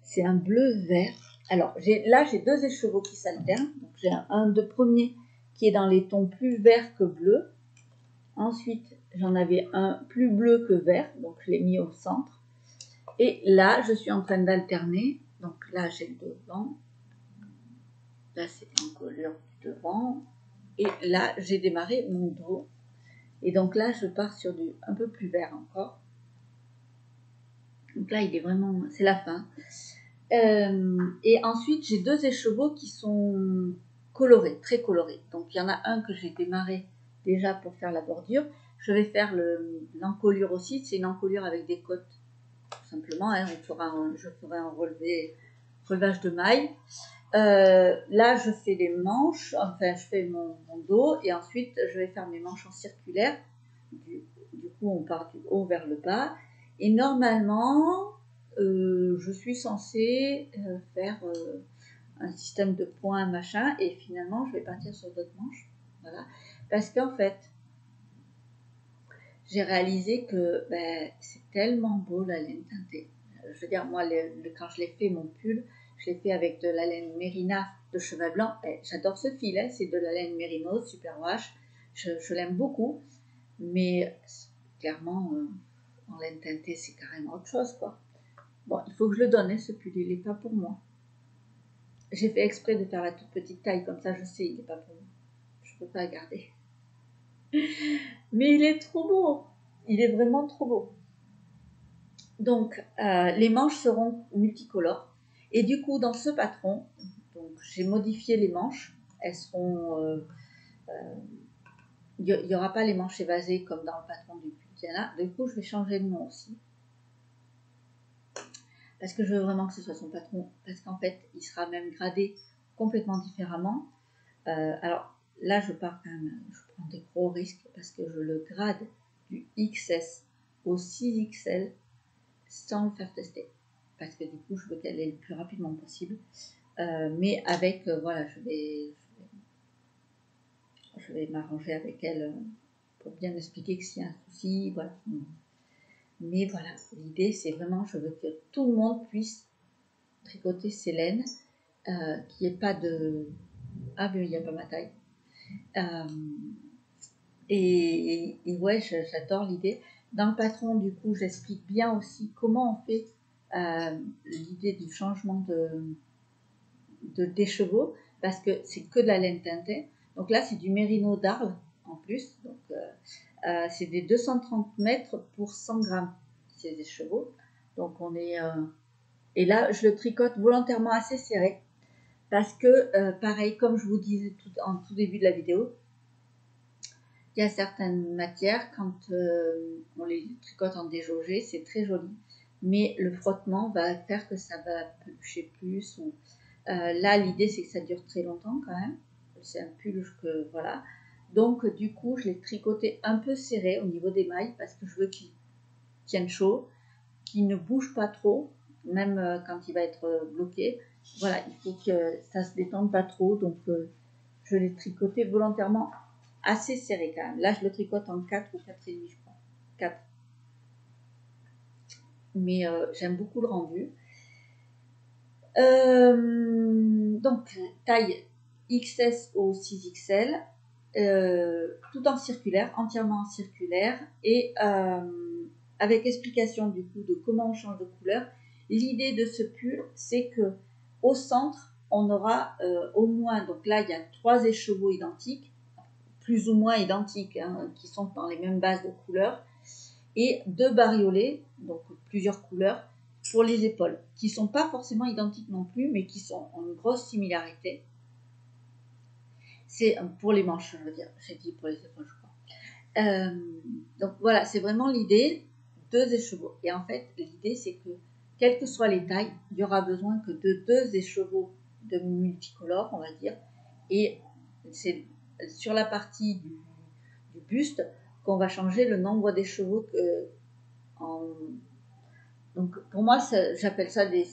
Speaker 1: C'est un bleu vert. Alors, là, j'ai deux écheveaux qui s'alternent. Donc, j'ai un de premier qui est dans les tons plus verts que bleus. Ensuite, j'en avais un plus bleu que vert, donc je l'ai mis au centre. Et là, je suis en train d'alterner. Donc là, j'ai le devant. Là, c'est l'encolure du devant. Et là, j'ai démarré mon dos. Et donc là, je pars sur du un peu plus vert encore. Donc là, il est vraiment... C'est la fin. Et ensuite, j'ai deux écheveaux qui sont colorés, très colorés. Donc, il y en a un que j'ai démarré déjà pour faire la bordure. Je vais faire l'encolure aussi. C'est une encolure avec des côtes. Simplement, hein, je ferai un relevage de mailles. Là, je fais les manches, enfin, je fais mon dos et ensuite, je vais faire mes manches en circulaire du coup, on part du haut vers le bas. Et normalement, je suis censée faire un système de points, machin, et finalement, je vais partir sur d'autres manches. Voilà. Parce qu'en fait, j'ai réalisé que c'est tellement beau la laine teintée. Je veux dire, moi, quand je l'ai fait, mon pull, je l'ai fait avec de la laine Mérina de cheval blanc. J'adore ce fil, hein, c'est de la laine Mérinos, super wash. Je l'aime beaucoup, mais clairement, en laine teintée, c'est carrément autre chose, quoi. Bon, il faut que je le donne, hein, ce pull, il n'est pas pour moi. J'ai fait exprès de faire la toute petite taille, comme ça je sais, il n'est pas pour moi. Je ne peux pas le garder. Mais il est trop beau. Il est vraiment trop beau. Donc, les manches seront multicolores. Et du coup, dans ce patron, j'ai modifié les manches. Elles seront... il n'y aura pas les manches évasées comme dans le patron du Pultiana. Du coup, je vais changer le nom aussi. Parce que je veux vraiment que ce soit son patron. Parce qu'en fait, il sera même gradé complètement différemment. Alors, là, je pars quand même... Je prends des gros risques parce que je le grade du XS au 6XL sans le faire tester. Parce que du coup, je veux qu'elle ait le plus rapidement possible. Mais avec, voilà, je vais m'arranger avec elle pour bien expliquer que s'il y a un souci, voilà. Mais voilà, l'idée, c'est vraiment, je veux que tout le monde puisse tricoter ses laines, qu'il n'y ait pas de... Ah, mais il n'y a pas ma taille. Et ouais, j'adore l'idée. Dans le patron, du coup, j'explique bien aussi comment on fait l'idée du changement des chevaux, parce que c'est que de la laine teintée. Donc là, c'est du mérino d'Arles en plus. Donc, c'est des 230 mètres pour 100 grammes, ces chevaux. Donc, on est... Et là, je le tricote volontairement assez serré. Parce que, pareil, comme je vous disais en tout début de la vidéo, il y a certaines matières, quand on les tricote en déjaugé, c'est très joli. Mais le frottement va faire que ça va pelucher plus. Ou, là, l'idée, c'est que ça dure très longtemps quand même. C'est un pull que, voilà. Donc, du coup, je l'ai tricoté un peu serré au niveau des mailles parce que je veux qu'il tienne chaud, qu'il ne bouge pas trop, même quand il va être bloqué. Voilà, il faut que ça se détende pas trop. Donc, je l'ai tricoté volontairement assez serré quand même. Là, je le tricote en 4 ou 4,5, je crois. 4. Mais j'aime beaucoup le rendu. Donc, taille XS au 6XL, tout en circulaire, entièrement en circulaire, et avec explication du coup de comment on change de couleur. L'idée de ce pull, c'est que au centre, on aura au moins, donc là, il y a 3 écheveaux identiques, plus ou moins identiques, hein, qui sont dans les mêmes bases de couleurs, et 2 bariolés, donc plusieurs couleurs, pour les épaules, qui ne sont pas forcément identiques non plus, mais qui ont une grosse similarité. C'est pour les manches, je veux dire, j'ai dit pour les épaules, je crois. Donc voilà, c'est vraiment l'idée, 2 écheveaux. Et en fait, l'idée, c'est que, quelles que soient les tailles, il y aura besoin que de 2 écheveaux de multicolores, on va dire, et c'est sur la partie du buste qu'on va changer le nombre d'écheveaux donc pour moi, j'appelle ça des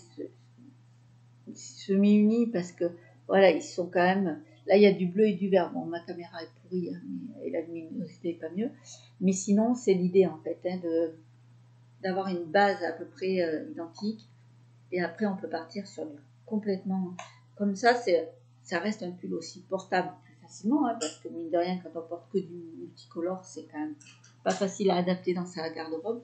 Speaker 1: semi-unis parce que voilà, ils sont quand même... Là, il y a du bleu et du vert. Bon, ma caméra est pourrie, hein, et la luminosité n'est pas mieux. Mais sinon, c'est l'idée en fait, hein, d'avoir une base à peu près identique. Et après, on peut partir sur du complètement... Comme ça reste un pull aussi portable plus facilement, hein, parce que mine de rien, quand on porte que du multicolore, c'est quand même pas facile à adapter dans sa garde-robe.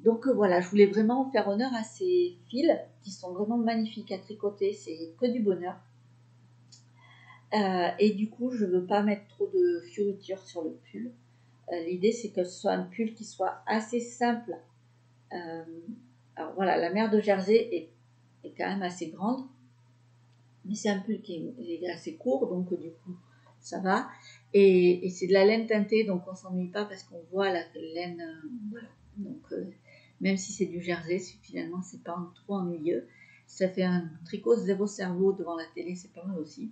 Speaker 1: Donc voilà, je voulais vraiment faire honneur à ces fils qui sont vraiment magnifiques à tricoter, c'est que du bonheur. Et du coup, je ne veux pas mettre trop de fioritures sur le pull. L'idée, c'est que ce soit un pull qui soit assez simple. Alors voilà, la mer de Jersey est quand même assez grande, mais c'est un pull qui est assez court, donc du coup, ça va. Et c'est de la laine teintée, donc on ne s'ennuie pas parce qu'on voit la laine... voilà. Donc, même si c'est du jersey, finalement, c'est pas trop ennuyeux. Ça fait un tricot zéro cerveau devant la télé, c'est pas mal aussi.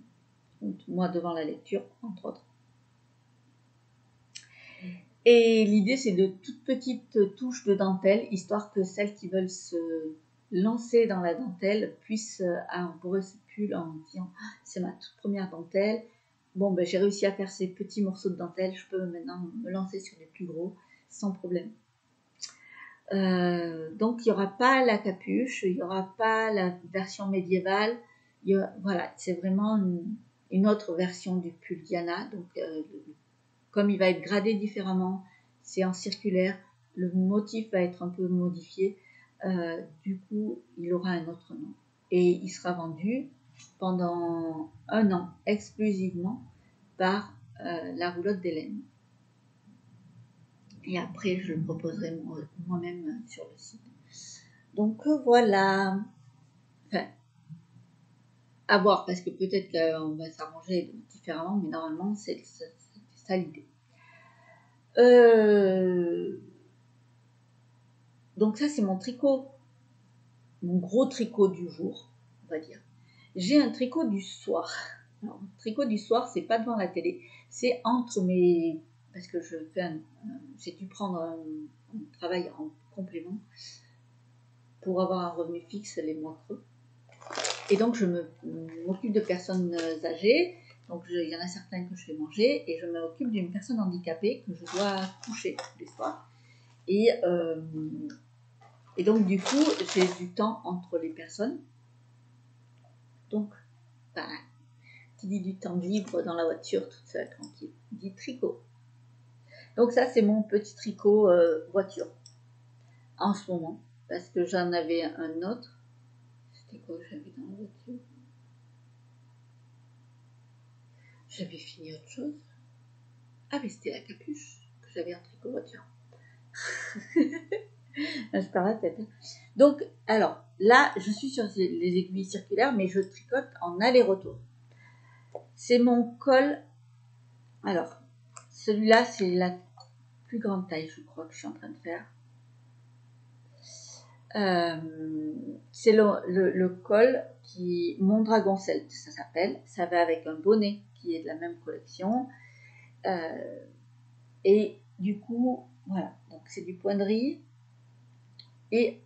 Speaker 1: Moi, devant la lecture, entre autres.
Speaker 2: Et l'idée, c'est de toutes petites touches de dentelle, histoire que celles qui veulent se lancer dans la dentelle puissent arborer ce pull en disant ah, c'est ma toute première dentelle. Bon, ben, j'ai réussi à faire ces petits morceaux de dentelle, je peux maintenant me lancer sur les plus gros sans problème. Donc, il n'y aura pas la capuche, il n'y aura pas la version médiévale. Voilà, c'est vraiment une autre version du pull Diana. Donc, comme il va être gradé différemment, c'est en circulaire, le motif va être un peu modifié, du coup il aura un autre nom. Et il sera vendu pendant 1 an exclusivement par la roulotte d'Hélène. Et après je le proposerai moi-même sur le site. Donc voilà. Enfin, à voir, parce que peut-être qu'on va s'arranger différemment, mais normalement c'est ça l'idée. Donc ça c'est mon tricot, mon gros tricot du jour, on va dire. J'ai un tricot du soir. Alors, le tricot du soir, c'est pas devant la télé, c'est entre mes... Parce que j'ai dû prendre un travail en complément pour avoir un revenu fixe les mois creux. Et donc je m'occupe de personnes âgées, donc il y en a certains que je fais manger, et je m'occupe d'une personne handicapée que je dois coucher tous les soirs. Et donc, du coup, j'ai du temps entre les personnes. Donc, bah, qui dit du temps libre dans la voiture, toute seule, tranquille, dit tricot. Donc ça, c'est mon petit tricot voiture en ce moment, parce que j'en avais un autre. C'était quoi que j'avais dans la voiture? J'avais fini autre chose. Ah, mais c'était la capuche que j'avais en tricot voiture. Je pars la tête. Donc, alors, là, je suis sur les aiguilles circulaires, mais je tricote en aller-retour. C'est mon col. Alors, celui-là, c'est la plus grande taille, je crois, que je suis en train de faire. C'est le col qui mon dragon celte, ça s'appelle. Ça va avec un bonnet qui est de la même collection. Et du coup, voilà. Donc, c'est du point de riz et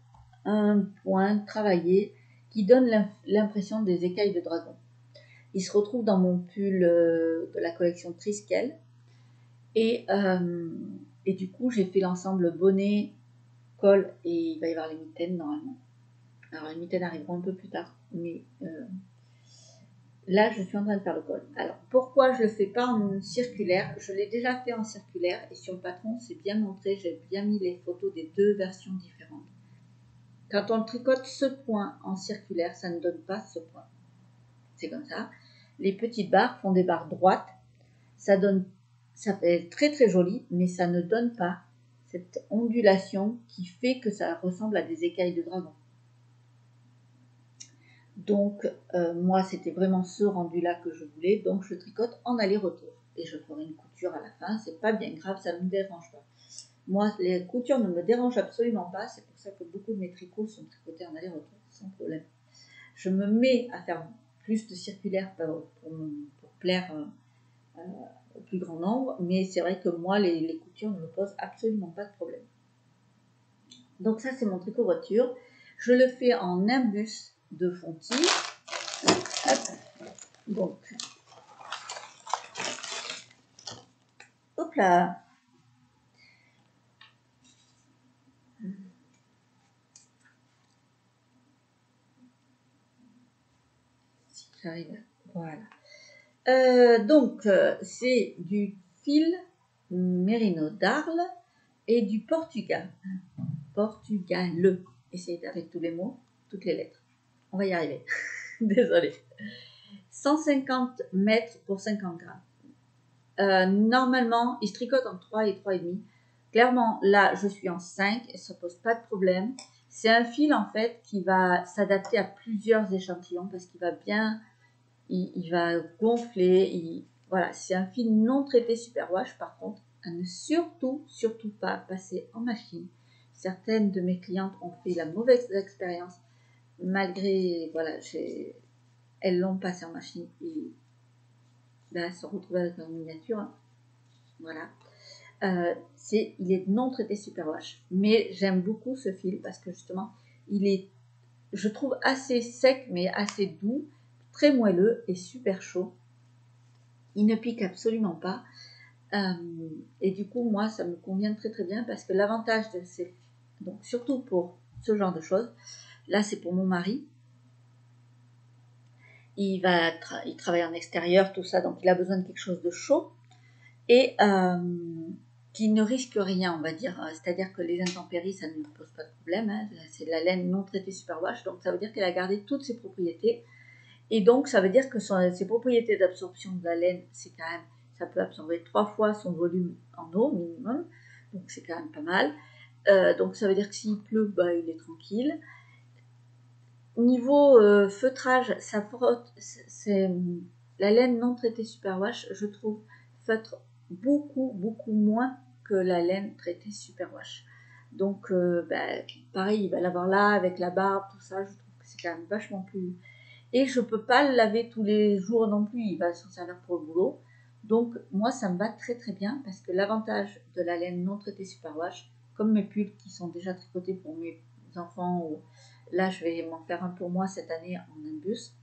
Speaker 2: un point travaillé qui donne l'impression des écailles de dragon. Il se retrouve dans mon pull de la collection Triskel. Et du coup, j'ai fait l'ensemble bonnet, col, et il va y avoir les mitaines normalement. Alors, les mitaines arriveront un peu plus tard, mais là, je suis en train de faire le col. Alors, pourquoi je ne le fais pas en circulaire? Je l'ai déjà fait en circulaire, et sur le patron, c'est bien montré, j'ai bien mis les photos des deux versions différentes. Quand on tricote ce point en circulaire, ça ne donne pas ce point. C'est comme ça. Les petites barres font des barres droites. Ça fait très très joli, mais ça ne donne pas cette ondulation qui fait que ça ressemble à des écailles de dragon. Donc moi c'était vraiment ce rendu là que je voulais, donc je tricote en aller-retour et je ferai une couture à la fin, c'est pas bien grave, ça ne me dérange pas. Moi les coutures ne me dérangent absolument pas, c'est pour ça que beaucoup de mes tricots sont tricotés en aller-retour sans problème. Je me mets à faire plus de circulaires pour plaire au plus grand nombre, mais c'est vrai que moi les coutures ne me posent absolument pas de problème. Donc ça c'est mon tricot voiture, je le fais en imbus de fontis. Donc hop là, si j'arrive, voilà. Donc c'est du fil mérino d'Arles et du Portugal. Portugal. Essayez avec tous les mots, toutes les lettres. On va y arriver. Désolée. 150 mètres pour 50 grammes. Normalement, il se tricote en 3 et 3,5. Clairement, là, je suis en 5 et ça pose pas de problème. C'est un fil, en fait, qui va s'adapter à plusieurs échantillons parce qu'il va bien, il va gonfler. Voilà, c'est un fil non traité superwash, par contre, à ne surtout pas passer en machine. Certaines de mes clientes ont fait la mauvaise expérience, malgré, voilà, elles l'ont passé en machine et là, elles se retrouvent avec une miniature. Voilà. il est non traité superwash. Mais j'aime beaucoup ce fil parce que justement, il est, je trouve, assez sec mais assez doux, très moelleux et super chaud. Il ne pique absolument pas. Et du coup, moi, ça me convient très très bien parce que l'avantage de ces... Donc, surtout pour ce genre de choses, là, c'est pour mon mari. Il travaille en extérieur, tout ça, donc il a besoin de quelque chose de chaud et qui ne risque rien, on va dire. C'est-à-dire que les intempéries, ça ne lui pose pas de problème. Hein. C'est de la laine non traitée superwash, donc ça veut dire qu'elle a gardé toutes ses propriétés. Et donc, ça veut dire que ses propriétés d'absorption de la laine, c'est quand même, ça peut absorber 3 fois son volume en eau minimum, donc c'est quand même pas mal. Donc ça veut dire que s'il pleut, bah, il est tranquille. Niveau feutrage, ça frotte, c'est la laine non traitée superwash, je trouve, feutre beaucoup moins que la laine traitée superwash. Donc, pareil, il va l'avoir là avec la barbe, tout ça, je trouve que c'est quand même vachement plus. Et je peux pas le laver tous les jours non plus, il va s'en servir pour le boulot. Donc, moi, ça me va très très bien parce que l'avantage de la laine non traitée superwash, comme mes pulls qui sont déjà tricotés pour mes enfants ou là, je vais m'en faire un pour moi cette année en imbus.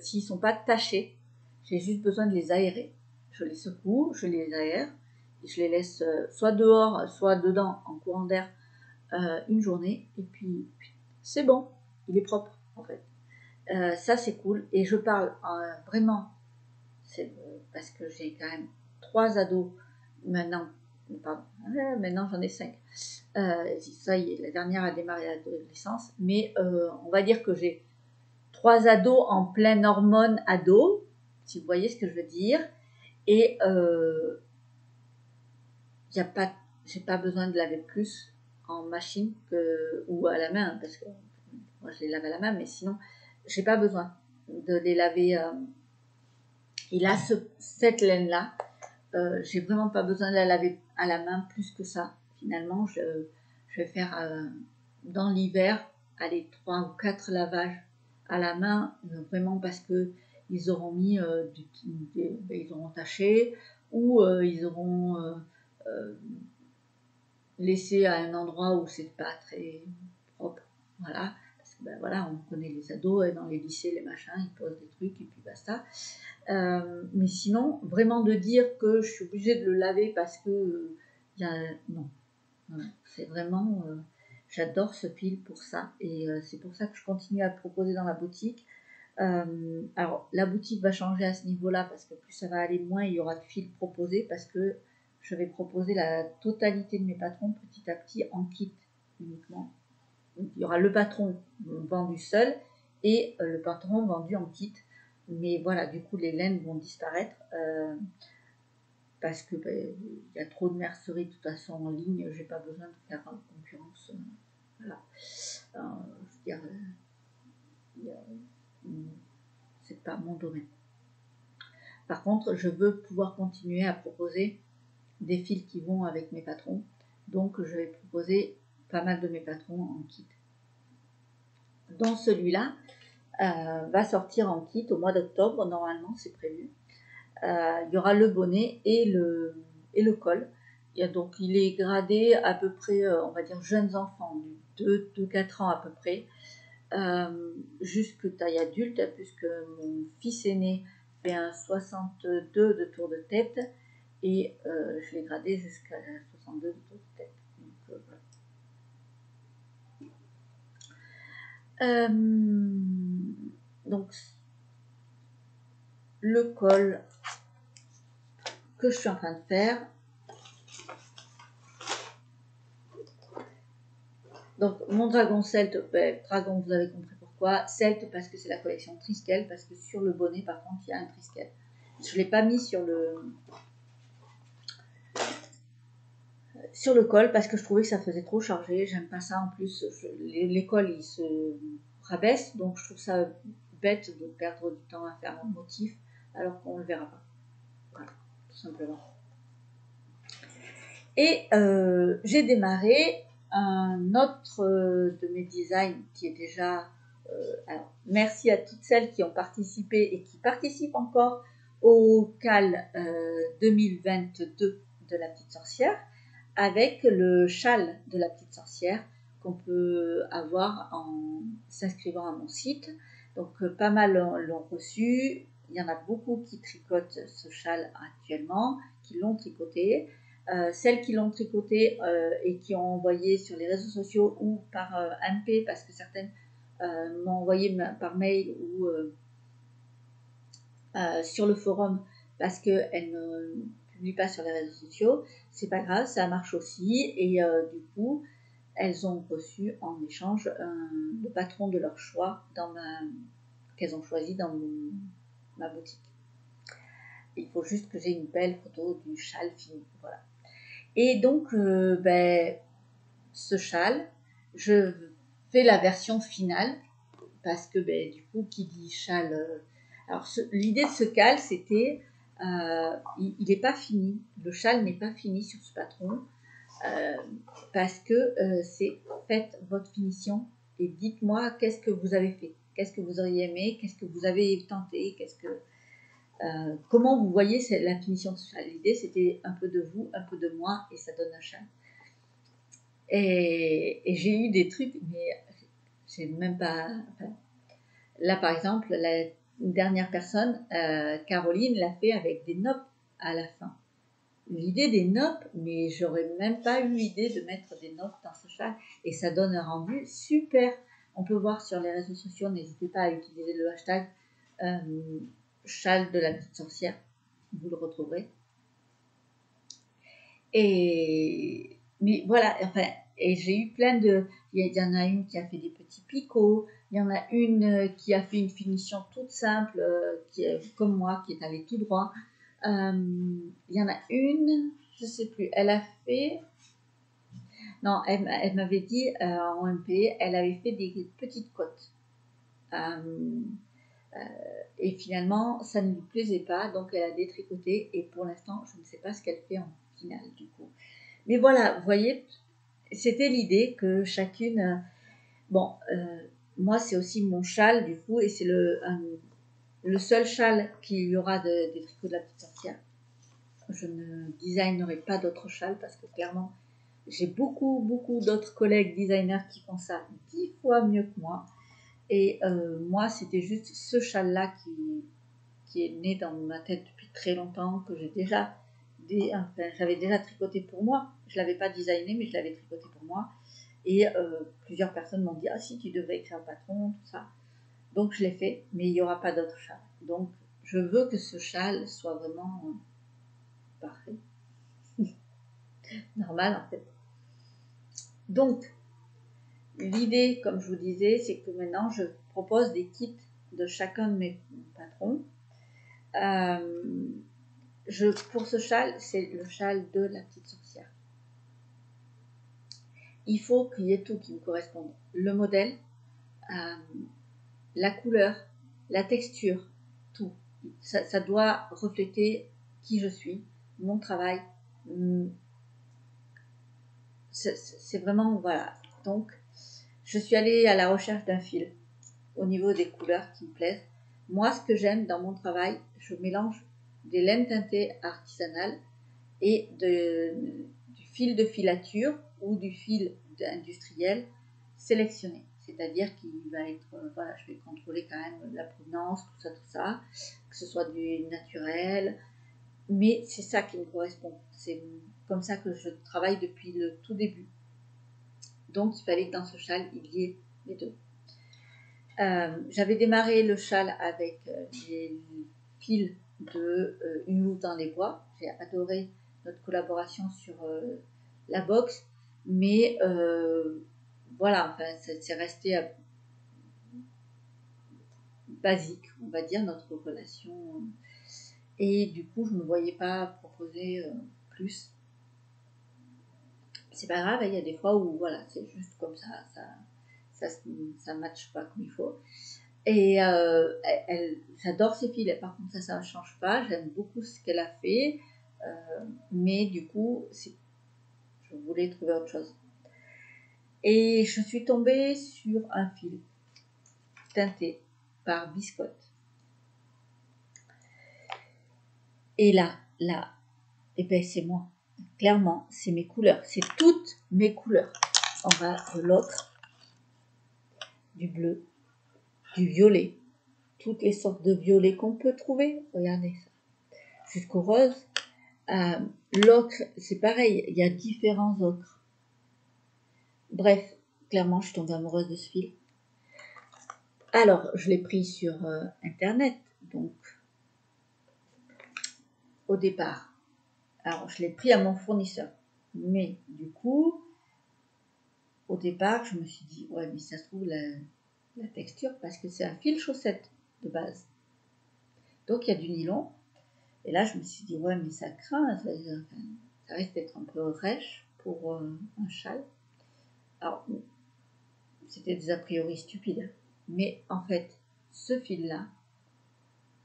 Speaker 2: S'ils ne sont pas tachés, j'ai juste besoin de les aérer. Je les secoue, je les aère, et je les laisse soit dehors, soit dedans en courant d'air une journée. Et puis, c'est bon, il est propre en fait. Ça, c'est cool. Et je parle vraiment, c'est parce que j'ai quand même 3 ados maintenant. Pardon, maintenant j'en ai 5. Ça y est, la dernière a démarré l'adolescence, mais on va dire que j'ai 3 ados en pleine hormone ado, si vous voyez ce que je veux dire, et j'ai pas besoin de laver plus en machine ou à la main, parce que moi je les lave à la main, mais sinon j'ai pas besoin de les laver. Et là, cette laine-là, j'ai vraiment pas besoin de la laver à la main plus que ça. Finalement, je vais faire dans l'hiver, 3 ou 4 lavages à la main, vraiment parce que ils auront mis ils auront taché ou ils auront laissé à un endroit où c'est pas très propre. Voilà. Parce que voilà, on connaît les ados et dans les lycées, les machins, ils posent des trucs et puis basta. Mais sinon, vraiment de dire que je suis obligée de le laver parce que non, c'est vraiment j'adore ce fil pour ça et c'est pour ça que je continue à proposer dans la boutique. Alors la boutique va changer à ce niveau-là parce que plus ça va aller, moins il y aura de fils proposés parce que je vais proposer la totalité de mes patrons petit à petit en kit uniquement. Donc, il y aura le patron vendu seul et le patron vendu en kit. Mais voilà, du coup, les laines vont disparaître parce que y a trop de merceries de toute façon en ligne. J'ai pas besoin de faire concurrence. Voilà. Je veux dire, c'est pas mon domaine. Par contre, je veux pouvoir continuer à proposer des fils qui vont avec mes patrons. Donc, je vais proposer pas mal de mes patrons en kit. Dans celui-là, va sortir en kit au mois d'octobre, normalement c'est prévu. Il y aura le bonnet et le col. Donc il est gradé à peu près, on va dire jeunes enfants, de 4 ans à peu près, jusque taille adulte, puisque mon fils aîné fait un 62 de tour de tête et je l'ai gradé jusqu'à 62 de tour de tête. Donc, voilà. Donc le col que je suis en train de faire. Donc mon dragon celte, dragon vous avez compris pourquoi, celte parce que c'est la collection Triskel, parce que sur le bonnet par contre il y a un Triskel. Je ne l'ai pas mis sur le col parce que je trouvais que ça faisait trop chargé, j'aime pas ça en plus, les cols ils se rabaissent, donc je trouve ça bête de perdre du temps à faire un motif alors qu'on ne le verra pas. Voilà, tout simplement. Et j'ai démarré un autre de mes designs qui est déjà... alors, merci à toutes celles qui ont participé et qui participent encore au CAL 2022 de la petite sorcière avec le châle de la petite sorcière qu'on peut avoir en s'inscrivant à mon site. Donc pas mal l'ont reçu. Il y en a beaucoup qui tricotent ce châle actuellement, qui l'ont tricoté. Celles qui l'ont tricoté et qui ont envoyé sur les réseaux sociaux ou par MP, parce que certaines m'ont envoyé par mail ou sur le forum parce qu'elles ne publient pas sur les réseaux sociaux, c'est pas grave, ça marche aussi. Et du coup, elles ont reçu en échange le patron de leur choix qu'elles ont choisi dans ma boutique. Il faut juste que j'ai une belle photo du châle fini. Voilà. Et donc, ce châle, je fais la version finale parce que du coup, qui dit châle. Alors, l'idée de ce CAL, c'était, il n'est pas fini, le châle n'est pas fini sur ce patron, parce que c'est faites votre finition et dites-moi qu'est-ce que vous avez fait, qu'est-ce que vous auriez aimé, qu'est-ce que vous avez tenté, comment vous voyez la finition de ce châle. L'idée, c'était un peu de vous, un peu de moi, et ça donne un châle. Et j'ai eu des trucs, mais j'ai même pas... Enfin, là, par exemple, une dernière personne, Caroline, l'a fait avec des noppes à la fin. L'idée des noppes, mais j'aurais même pas eu l'idée de mettre des noppes dans ce châle. Et ça donne un rendu super. On peut voir sur les réseaux sociaux, n'hésitez pas à utiliser le hashtag châle de la petite sorcière. Vous le retrouverez. Mais voilà, enfin, et j'ai eu plein de... Il y en a une qui a fait des petits picots, il y en a une qui a fait une finition toute simple, comme moi, qui est allée tout droit. Il y en a une, je sais plus, elle a fait... Non, elle m'avait dit en MP, elle avait fait des petites côtes. Et finalement, ça ne lui plaisait pas, donc elle a détricoté, et pour l'instant, je ne sais pas ce qu'elle fait en finale, du coup. Mais voilà, vous voyez, c'était l'idée que chacune... moi, c'est aussi mon châle, du coup, et c'est le seul châle qu'il y aura des tricots de la petite sorcière. Je ne designerai pas d'autres châles parce que clairement, j'ai beaucoup d'autres collègues designers qui font ça 10 fois mieux que moi. Et moi, c'était juste ce châle-là qui est né dans ma tête depuis très longtemps, que j'avais déjà tricoté pour moi. Je ne l'avais pas designé, mais je l'avais tricoté pour moi. Et plusieurs personnes m'ont dit « Ah si, tu devrais écrire un patron, tout ça ». Donc je l'ai fait, mais il n'y aura pas d'autre châle. Donc je veux que ce châle soit vraiment parfait. Normal en fait. Donc, l'idée, comme je vous disais, c'est que maintenant je propose des kits de chacun de mes patrons. Pour ce châle, c'est le châle de la petite sorcière. Il faut qu'il y ait tout qui me corresponde. Le modèle, la couleur, la texture, tout. Ça doit refléter qui je suis, mon travail. C'est vraiment, voilà. Donc, je suis allée à la recherche d'un fil au niveau des couleurs qui me plaisent. Moi, ce que j'aime dans mon travail, je mélange des laines teintées artisanales et du fil de filature ou du fil industriel sélectionné. C'est-à-dire qu'il va être, voilà, je vais contrôler quand même la provenance, tout ça, que ce soit du naturel. Mais c'est ça qui me correspond. C'est comme ça que je travaille depuis le tout début. Donc, il fallait que dans ce châle, il y ait les deux. J'avais démarré le châle avec les fils de Une loupe dans les bois. J'ai adoré notre collaboration sur la box, mais voilà, enfin, c'est resté basique, on va dire, notre relation. Et du coup, je ne me voyais pas proposer plus. C'est pas grave, il y a des fois où voilà, c'est juste comme ça matche pas comme il faut. Et j'adore ses fils, par contre ça ne change pas, j'aime beaucoup ce qu'elle a fait, mais du coup, je voulais trouver autre chose. Et je suis tombée sur un fil teinté par Biscotte. Et là, et ben c'est moi. Clairement, c'est mes couleurs. C'est toutes mes couleurs. On va de l'ocre, du bleu, du violet. Toutes les sortes de violets qu'on peut trouver. Regardez ça. Jusqu'au rose. L'ocre, c'est pareil. Il y a différents ocres. Bref, clairement, je suis tombée amoureuse de ce fil. Alors, je l'ai pris sur Internet. Donc, au départ, alors je l'ai pris à mon fournisseur. Mais du coup, au départ, je me suis dit, ouais, mais ça se trouve la texture, parce que c'est un fil chaussette de base. Donc, il y a du nylon. Et là, je me suis dit, ouais, mais ça craint, ça risque d'être un peu rêche pour un châle. Alors, c'était des a priori stupides. Mais en fait, ce fil-là,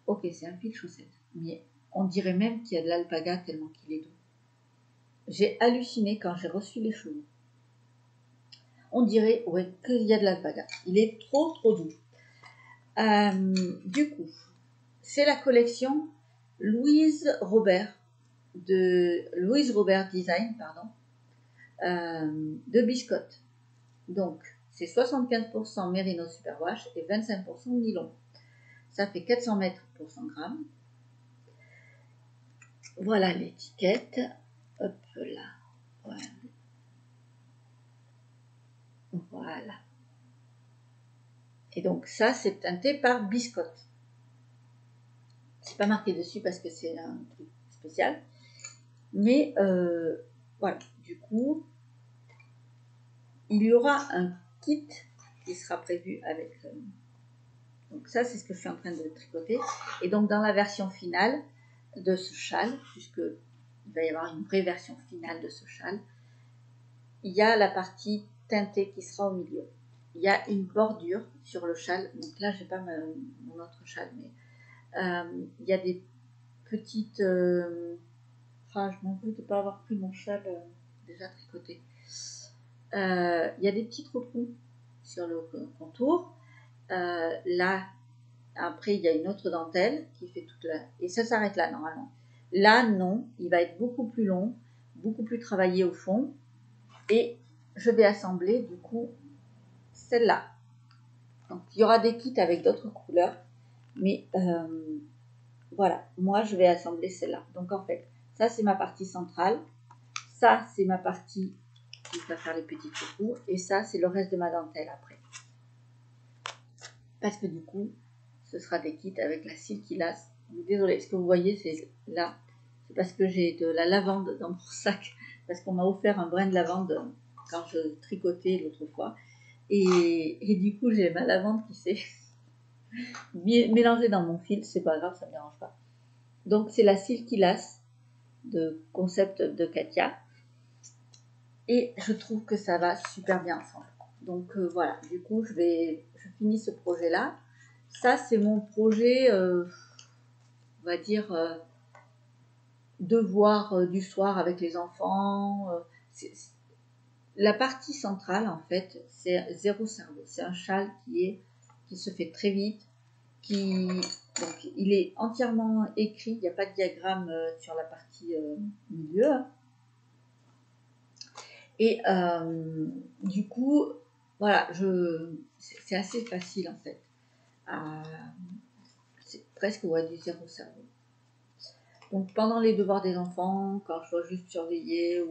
Speaker 2: ok, c'est un fil chaussette. Mais on dirait même qu'il y a de l'alpaga tellement qu'il est doux. J'ai halluciné quand j'ai reçu les cheveux. On dirait, ouais, qu'il y a de l'alpaga. Il est trop, trop doux. Du coup, c'est la collection Louise Robert Design, de Biscotte. Donc, c'est 75% Merino Superwash et 25% nylon. Ça fait 400 mètres pour 100 grammes. Voilà l'étiquette. Hop là. Voilà. Et donc ça, c'est teinté par Biscotte. C'est pas marqué dessus parce que c'est un truc spécial. Mais voilà, du coup, il y aura un kit qui sera prévu avec... donc ça, c'est ce que je suis en train de tricoter. Et donc dans la version finale de ce châle, puisqu'il va y avoir une vraie version finale de ce châle, il y a la partie teintée qui sera au milieu. Il y a une bordure sur le châle. Donc là, je n'ai pas mon autre châle, mais il y a des petites... je m'en veux de ne pas avoir pris mon châle déjà tricoté. Il y a des petits trous sur le contour. Là, après, il y a une autre dentelle qui fait toute la... Et ça s'arrête là, normalement. Là, non, il va être beaucoup plus long, beaucoup plus travaillé au fond. Et je vais assembler, du coup, celle-là. Donc, il y aura des kits avec d'autres couleurs. Mais voilà, moi, je vais assembler celle-là. Donc, en fait, ça, c'est ma partie centrale. Ça, c'est ma partie qui va faire les petits coucous. Et ça, c'est le reste de ma dentelle après. Parce que du coup, ce sera des kits avec la cils qui lasse. Désolée, ce que vous voyez, c'est là. C'est parce que j'ai de la lavande dans mon sac. Parce qu'on m'a offert un brin de lavande quand je tricotais l'autre fois. Et du coup, j'ai ma lavande qui s'est mélangée dans mon fil. C'est pas grave, ça ne me dérange pas. Donc, c'est la cils qui lasse de concept de Katia. Et je trouve que ça va super bien ensemble. Donc voilà, du coup, je finis ce projet-là. Ça, c'est mon projet, on va dire, devoir du soir avec les enfants. La partie centrale, en fait, c'est zéro cerveau. C'est un châle qui se fait très vite. Donc, il est entièrement écrit. Il n'y a pas de diagramme sur la partie milieu. Et du coup, voilà, c'est assez facile en fait. C'est presque du zéro cerveau. Donc pendant les devoirs des enfants, quand je dois juste surveiller,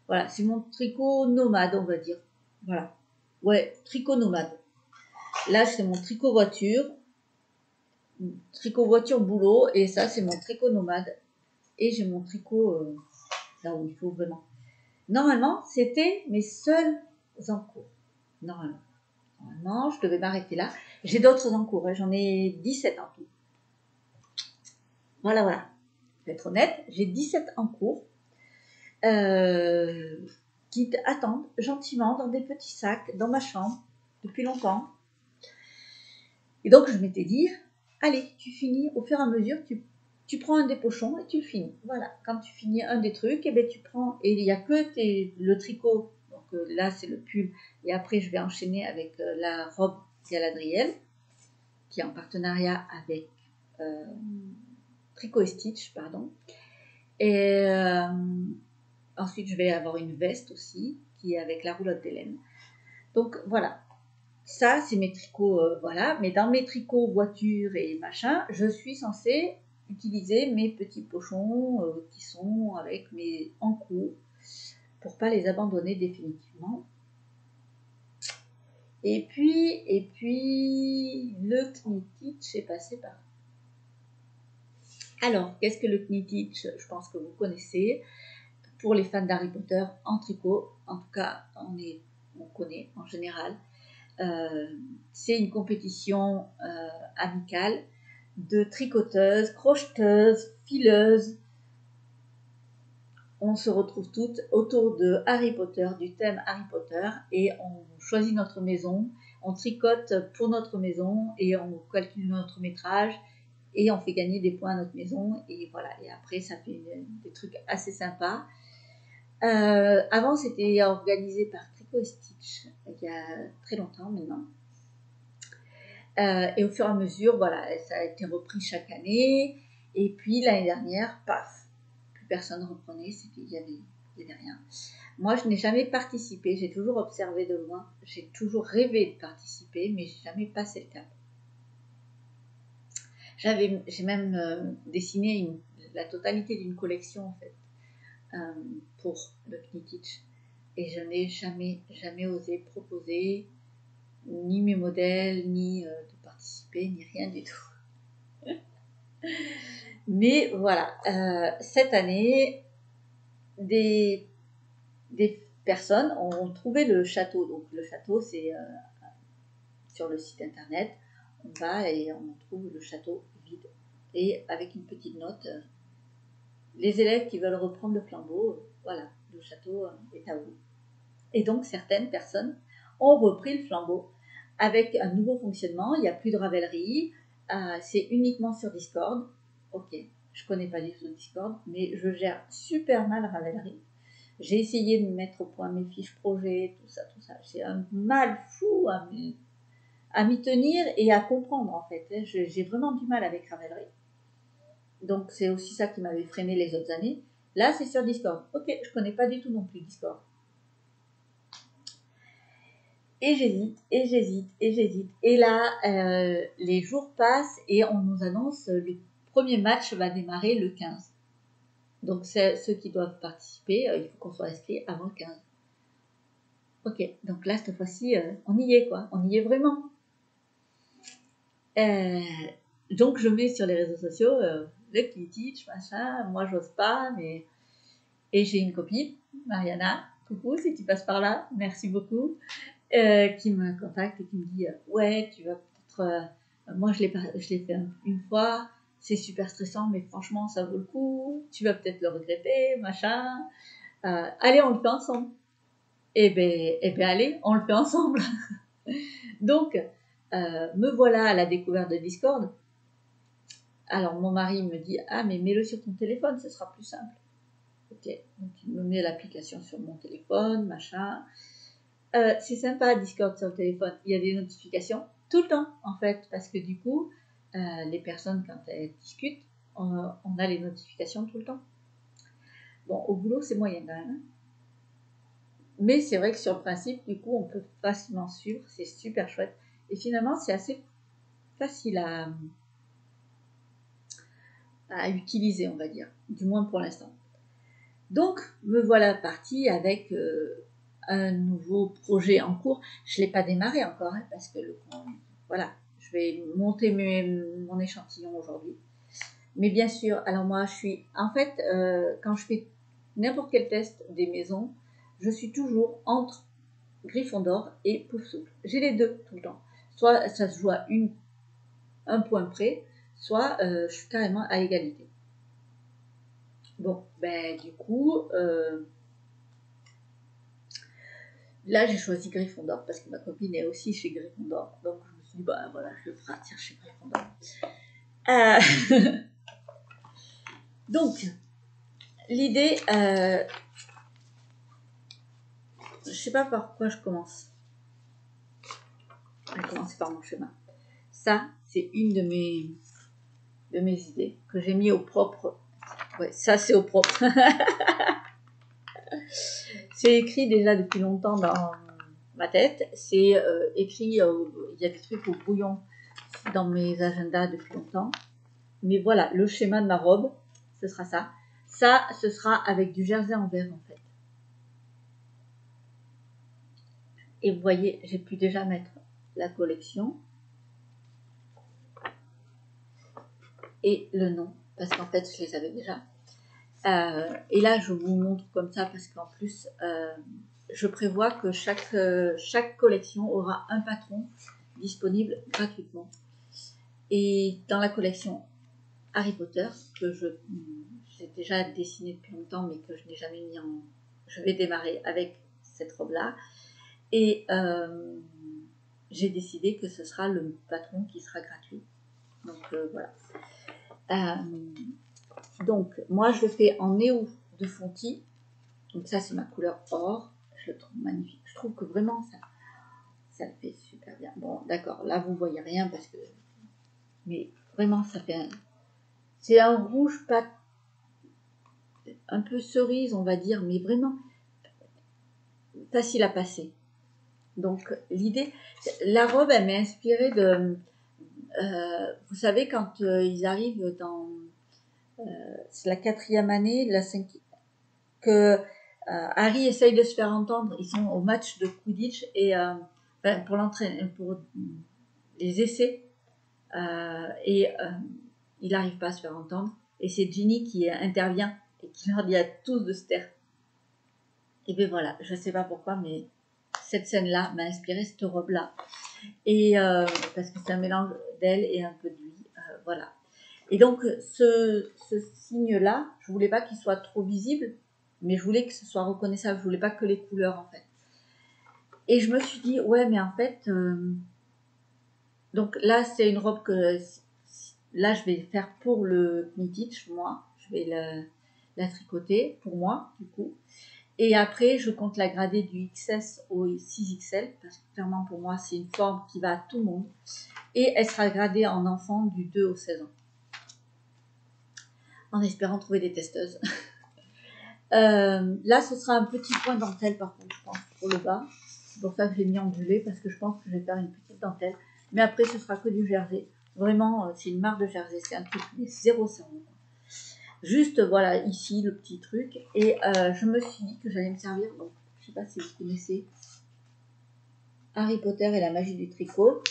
Speaker 2: voilà, c'est mon tricot nomade, on va dire. Voilà. Ouais, tricot nomade. Là, c'est mon tricot voiture boulot, et ça, c'est mon tricot nomade. Et j'ai mon tricot là où il faut vraiment. Normalement, c'était mes seuls en cours. Normalement, je devais m'arrêter là. J'ai d'autres en cours, j'en ai 17 en tout. Voilà. Pour être honnête, j'ai 17 en cours qui attendent gentiment dans des petits sacs dans ma chambre depuis longtemps. Et donc, je m'étais dit, allez, tu finis au fur et à mesure, tu prends un des pochons et tu le finis. Voilà, quand tu finis un des trucs, tu prends, et il n'y a que le tricot. Donc là, c'est le pull. Et après, je vais enchaîner avec la robe Galadriel, qui est en partenariat avec tricot et stitch, pardon. Et ensuite, je vais avoir une veste aussi, qui est avec la roulotte de laine. Donc, voilà. Ça, c'est mes tricots, voilà. Mais dans mes tricots voiture et machin, je suis censée utiliser mes petits pochons qui sont avec mes encous pour pas les abandonner définitivement. Et puis le Knitich est passé par. Alors, qu'est-ce que le Knitich? Je pense que vous connaissez. Pour les fans d'Harry Potter en tricot, en tout cas, on connaît en général. C'est une compétition amicale de tricoteuses, crocheteuses, fileuses. On se retrouve toutes autour de Harry Potter, du thème Harry Potter, et on choisit notre maison, on tricote pour notre maison et on calcule notre métrage et on fait gagner des points à notre maison, et voilà. Et après, ça fait des trucs assez sympas. Avant, c'était organisé par Tricot et Stitch, il y a très longtemps maintenant. Et au fur et à mesure, voilà, ça a été repris chaque année. Et puis l'année dernière, paf, plus personne ne reprenait, il y avait rien. Moi, je n'ai jamais participé, j'ai toujours observé de loin, j'ai toujours rêvé de participer, mais j'ai jamais passé le cap. J'ai même dessiné la totalité d'une collection en fait pour le Knitich, et je n'ai jamais osé proposer ni mes modèles, ni de participer, ni rien du tout. Mais voilà, cette année, des personnes ont trouvé le château. Donc le château, c'est sur le site internet, on va et on trouve le château vide. Et avec une petite note, les élèves qui veulent reprendre le flambeau, voilà, le château est à vous. Et donc certaines personnes ont repris le flambeau avec un nouveau fonctionnement. Il n'y a plus de Ravelry, c'est uniquement sur Discord. Ok, je connais pas du tout Discord, mais je gère super mal Ravelry. J'ai essayé de mettre au point mes fiches projet, tout ça. J'ai un mal fou à m'y tenir et à comprendre en fait. J'ai vraiment du mal avec Ravelry. Donc c'est aussi ça qui m'avait freiné les autres années. Là, c'est sur Discord. Ok, je connais pas du tout non plus Discord. Et j'hésite. Et là, les jours passent et on nous annonce le premier match va démarrer le 15. Donc, ceux qui doivent participer, il faut qu'on soit inscrit avant le 15. Ok, donc là, cette fois-ci, on y est, quoi. On y est vraiment. Donc, je mets sur les réseaux sociaux le Knitich, machin. Moi, j'ose pas, mais. Et j'ai une copine, Mariana. Coucou, si tu passes par là, merci beaucoup. Qui me contacte et qui me dit ouais, tu vas peut-être. Moi, je l'ai fait une fois, c'est super stressant, mais franchement, ça vaut le coup. Tu vas peut-être le regretter, machin. Allez, on le fait ensemble. Eh ben, allez, on le fait ensemble. Donc, me voilà à la découverte de Discord. Alors, mon mari me dit ah, mais mets-le sur ton téléphone, ce sera plus simple. Ok, donc il me met l'application sur mon téléphone, machin. C'est sympa Discord sur le téléphone, il y a des notifications tout le temps en fait, parce que du coup, les personnes quand elles discutent, on a les notifications tout le temps. Bon, au boulot c'est moyen quand même, mais c'est vrai que sur le principe, du coup, on peut facilement suivre, c'est super chouette. Et finalement, c'est assez facile à utiliser, on va dire, du moins pour l'instant. Donc, me voilà partie avec un nouveau projet en cours. Je ne l'ai pas démarré encore, hein, parce que voilà, je vais monter mon échantillon aujourd'hui. Mais bien sûr, alors moi, en fait, quand je fais n'importe quel test des maisons, je suis toujours entre Gryffondor et Poufsouffle. J'ai les deux tout le temps. Soit ça se joue à un point près, soit je suis carrément à égalité. Bon, ben du coup, là j'ai choisi Gryffondor parce que ma copine est aussi chez Gryffondor. Donc je me suis dit, bah voilà, je vais partir chez Gryffondor. Donc, l'idée, je sais pas par quoi je commence. Je vais commencer par mon chemin. Ça, c'est une de
Speaker 1: de mes idées que j'ai mis au propre. Ouais, ça c'est au propre. C'est écrit déjà depuis longtemps dans ma tête. C'est écrit, il y a des trucs au brouillon dans mes agendas depuis longtemps. Mais voilà, le schéma de ma robe, ce sera ça. Ça, ce sera avec du jersey en verre en fait. Et vous voyez, j'ai pu déjà mettre la collection et le nom, parce qu'en fait, je les avais déjà. Et là, je vous montre comme ça, parce qu'en plus, je prévois que chaque collection aura un patron disponible gratuitement. Et dans la collection Harry Potter, que j'ai déjà dessiné depuis longtemps, mais que je n'ai jamais mis en... Je vais démarrer avec cette robe-là. Et j'ai décidé que ce sera le patron qui sera gratuit. Donc voilà. Donc moi je le fais en néo de Fonty. Donc ça c'est ma couleur or. Je le trouve magnifique. Je trouve que vraiment ça le fait super bien. Bon d'accord, là vous voyez rien parce que... Mais vraiment ça fait c'est un rouge pas un peu cerise on va dire, mais vraiment facile à passer. Donc l'idée, la robe elle m'est inspirée de... vous savez quand ils arrivent dans... c'est la 4e année, la 5e, que Harry essaye de se faire entendre. Ils sont au match de Quidditch et pour les essais et il n'arrive pas à se faire entendre. Et c'est Ginny qui intervient et qui leur dit à tous de se taire. Et bien voilà, je ne sais pas pourquoi, mais cette scène-là m'a inspiré cette robe-là. Et parce que c'est un mélange d'elle et un peu de lui. Voilà. Et donc, ce signe-là, je voulais pas qu'il soit trop visible, mais je voulais que ce soit reconnaissable. Je voulais pas que les couleurs, en fait. Et je me suis dit, ouais, mais en fait... donc là, c'est une robe que... Là, je vais faire pour le Quidditch, moi. Je vais la tricoter pour moi, du coup. Et après, je compte la grader du XS au 6XL, parce que clairement, pour moi, c'est une forme qui va à tout le monde. Et elle sera gradée en enfant du 2 au 16 ans. En espérant trouver des testeuses. Là, ce sera un petit point dentelle, par contre, je pense, pour le bas. C'est pour ça que je l'ai mis en bulle, parce que je pense que je vais faire une petite dentelle. Mais après, ce sera que du jersey. Vraiment, c'est une marque de jersey. C'est un truc, mais zéro savon. Juste, voilà, ici, le petit truc. Et je me suis dit que j'allais me servir. Donc, je ne sais pas si vous connaissez Harry Potter et la magie du tricot.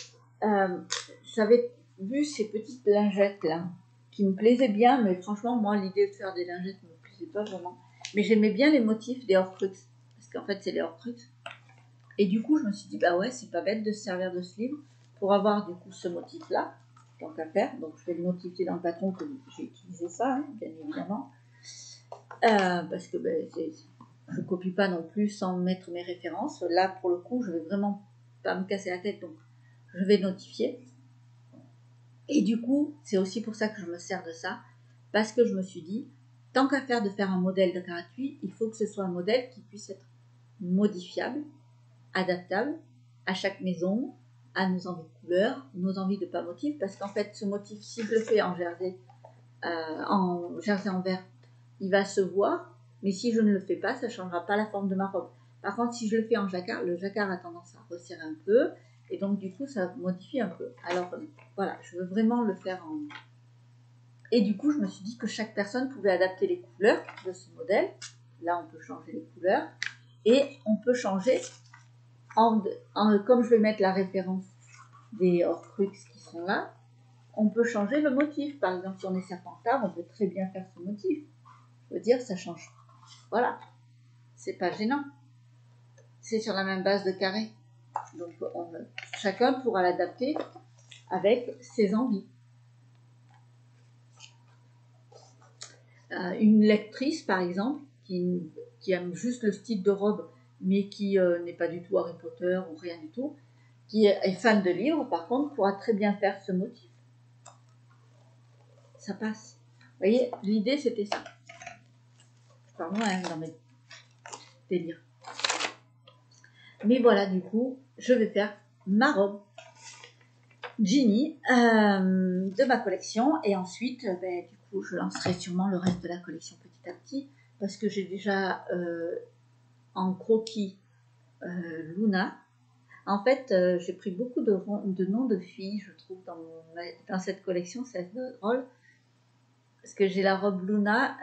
Speaker 1: J'avais vu ces petites lingettes-là, qui me plaisaient bien, mais franchement, moi, l'idée de faire des lingettes ne me plaisait pas vraiment. Mais j'aimais bien les motifs des Horcrux, parce qu'en fait, c'est les Horcrux. Et du coup, je me suis dit, bah ouais, c'est pas bête de se servir de ce livre pour avoir du coup ce motif-là, tant qu'à faire. Donc, je vais le notifier dans le patron que j'ai utilisé ça, hein, bien évidemment. Parce que je ne copie pas non plus sans mettre mes références. Là, pour le coup, je vais vraiment pas me casser la tête, donc je vais notifier. Et du coup, c'est aussi pour ça que je me sers de ça, parce que je me suis dit, tant qu'à faire de faire un modèle de gratuit, il faut que ce soit un modèle qui puisse être modifiable, adaptable à chaque maison, à nos envies de couleur, nos envies de pas motif, parce qu'en fait, ce motif, si je le fais en jersey en verre, il va se voir, mais si je ne le fais pas, ça ne changera pas la forme de ma robe. Par contre, si je le fais en jacquard, le jacquard a tendance à resserrer un peu, et donc du coup, ça modifie un peu. Alors voilà, je veux vraiment le faire en... Et du coup, je me suis dit que chaque personne pouvait adapter les couleurs de ce modèle. Là, on peut changer les couleurs, et on peut changer, comme je vais mettre la référence des Horcrux qui sont là, on peut changer le motif. Par exemple, si on est Serpentard, on peut très bien faire ce motif. Je veux dire, ça change. Voilà. C'est pas gênant. C'est sur la même base de carré. Donc, chacun pourra l'adapter avec ses envies. Une lectrice, par exemple, qui aime juste le style de robe, mais qui n'est pas du tout Harry Potter ou rien du tout, qui est fan de livres, par contre, pourra très bien faire ce motif. Ça passe. Vous voyez, l'idée, c'était ça. Je parle loin dans mes délires. Mais voilà, du coup, je vais faire ma robe. Ginny de ma collection. Et ensuite, du coup, je lancerai sûrement le reste de la collection petit à petit parce que j'ai déjà en croquis Luna. En fait, j'ai pris beaucoup de noms de filles, je trouve, dans cette collection. C'est drôle parce que j'ai la robe Luna.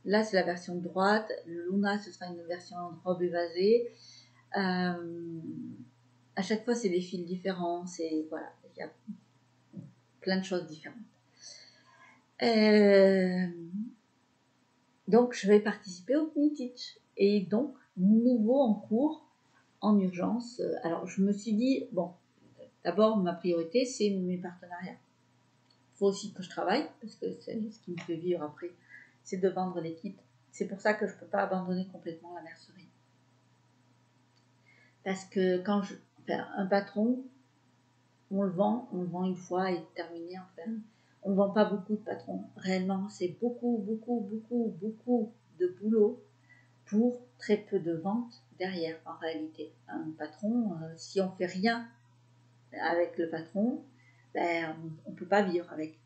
Speaker 1: Là, c'est la version droite. Luna, ce sera une version robe évasée. À chaque fois, c'est des fils différents. Voilà, il y a plein de choses différentes. Donc, je vais participer au Teach. Et donc, nouveau en cours, en urgence. Alors, je me suis dit, bon, d'abord, ma priorité, c'est mes partenariats. Il faut aussi que je travaille, parce que c'est ce qui me fait vivre après, c'est de vendre les kits. C'est pour ça que je ne peux pas abandonner complètement la mercerie. Parce que un patron, on le vend une fois et terminé. Enfin, on ne vend pas beaucoup de patrons. Réellement, c'est beaucoup de boulot pour très peu de ventes derrière. En réalité, un patron, si on fait rien avec le patron, on ne peut pas vivre avec.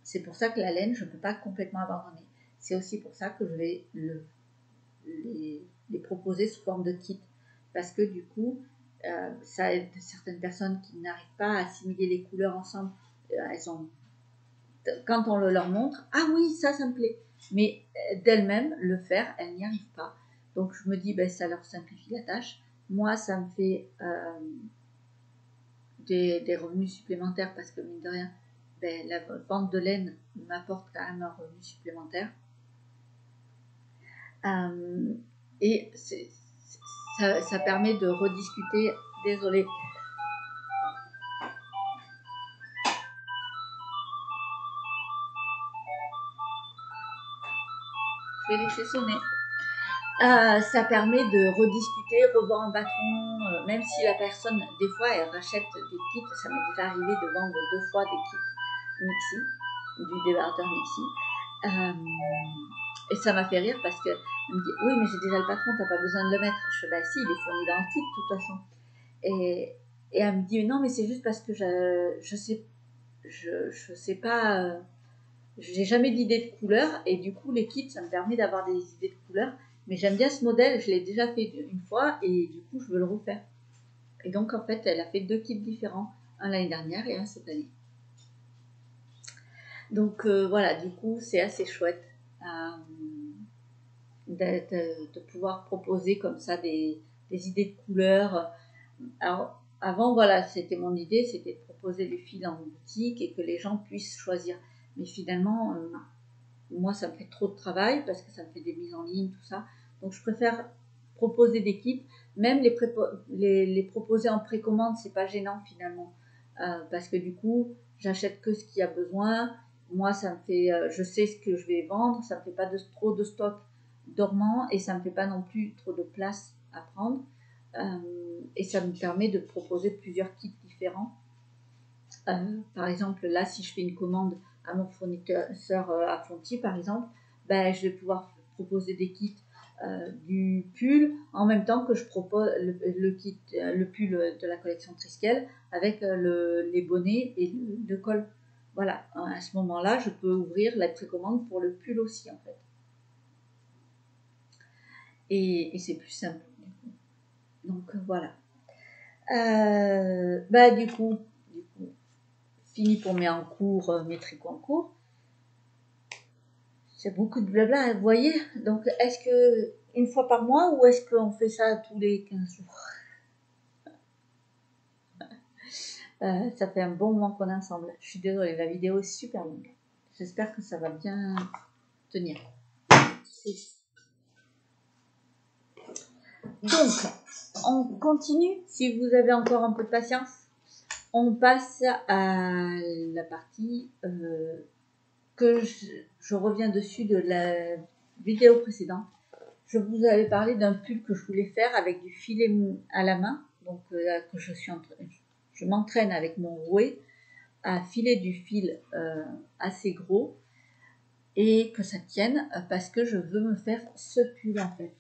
Speaker 1: C'est pour ça que la laine, je ne peux pas complètement abandonner. C'est aussi pour ça que je vais les proposer sous forme de kit. Parce que du coup, ça aide certaines personnes qui n'arrivent pas à assimiler les couleurs ensemble. Quand on le leur montre, ah oui, ça me plaît. Mais d'elles-mêmes, le faire, elles n'y arrivent pas. Donc je me dis, ça leur simplifie la tâche. Moi, ça me fait des revenus supplémentaires parce que mine de rien, la vente de laine m'apporte quand même un revenu supplémentaire. Et ça permet de rediscuter. Désolée. Je vais laisser sonner. Ça permet de rediscuter, revoir un patron, même si la personne, des fois, elle rachète des kits. Ça m'est déjà arrivé de vendre 2 fois des kits Mixi, du débardeur Mixi. Et ça m'a fait rire parce qu'elle me dit, oui, mais j'ai déjà le patron, t'as pas besoin de le mettre. Je fais, si, il est fourni dans le kit, de toute façon. Et elle me dit, non, mais c'est juste parce que je sais pas, j'ai jamais d'idée de couleur, et du coup, les kits, ça me permet d'avoir des idées de couleur. Mais j'aime bien ce modèle, je l'ai déjà fait une fois, et du coup, je veux le refaire. Et donc, en fait, elle a fait 2 kits différents, un l'année dernière et un cette année. Donc, voilà, du coup, c'est assez chouette de pouvoir proposer comme ça des idées de couleurs. Alors, avant, voilà, c'était mon idée, c'était de proposer les fils en boutique et que les gens puissent choisir. Mais finalement, moi, ça me fait trop de travail parce que ça me fait des mises en ligne, tout ça. Donc, je préfère proposer des kits. Même les proposer en précommande, c'est pas gênant finalement. Parce que du coup, j'achète que ce qu'il y a besoin. Moi, ça me fait, je sais ce que je vais vendre. Ça me fait pas trop de stock dormant et ça me fait pas non plus trop de place à prendre. Et ça me permet de proposer plusieurs kits différents. Par exemple, là, si je fais une commande à mon fournisseur à Fonty, par exemple, je vais pouvoir proposer des kits du pull en même temps que je propose le pull de la collection Triskel avec les bonnets et le col. Voilà, à ce moment-là, je peux ouvrir la précommande pour le pull aussi, en fait. Et c'est plus simple. Donc, voilà. Du coup, fini pour mes tricots en cours. C'est beaucoup de blabla, vous voyez. Donc, est-ce que une fois par mois ou est-ce qu'on fait ça tous les 15 jours? Ça fait un bon moment qu'on est ensemble. Je suis désolée, la vidéo est super longue. J'espère que ça va bien tenir. Donc, on continue. Si vous avez encore un peu de patience, on passe à la partie que je reviens dessus de la vidéo précédente. Je vous avais parlé d'un pull que je voulais faire avec du filet à la main. Donc, que je m'entraîne avec mon rouet à filer du fil assez gros et que ça tienne parce que je veux me faire ce pull en fait.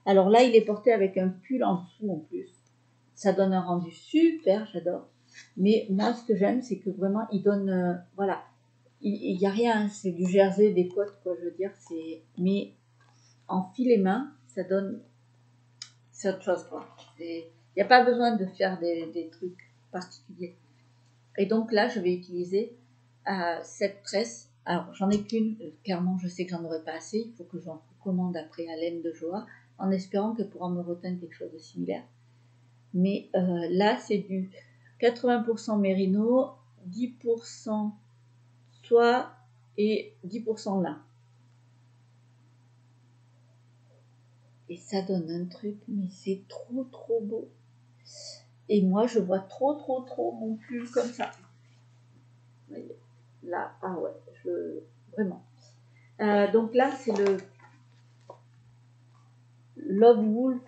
Speaker 1: Alors là, il est porté avec un pull en dessous en plus. ça donne un rendu super, j'adore. Mais moi, ce que j'aime, c'est que vraiment, il donne, voilà, il n'y a rien, c'est du jersey, des côtes, quoi, je veux dire, mais en fil et main, ça donne, c'est autre chose, quoi. Il n'y a pas besoin de faire des trucs particuliers. Et donc là, je vais utiliser cette tresse. Alors, j'en ai qu'une, clairement, je sais que j'en aurai pas assez, il faut que j'en commande après à Laine de Joie, en espérant qu'elle pourra me reteindre quelque chose de similaire. Mais là, c'est du 80% mérino, 10% soie et 10% lin. Et ça donne un truc, mais c'est trop trop beau. Et moi, je vois trop trop trop mon pull comme ça. Vous voyez, là, ah ouais, vraiment. Donc là, c'est le Love Wool.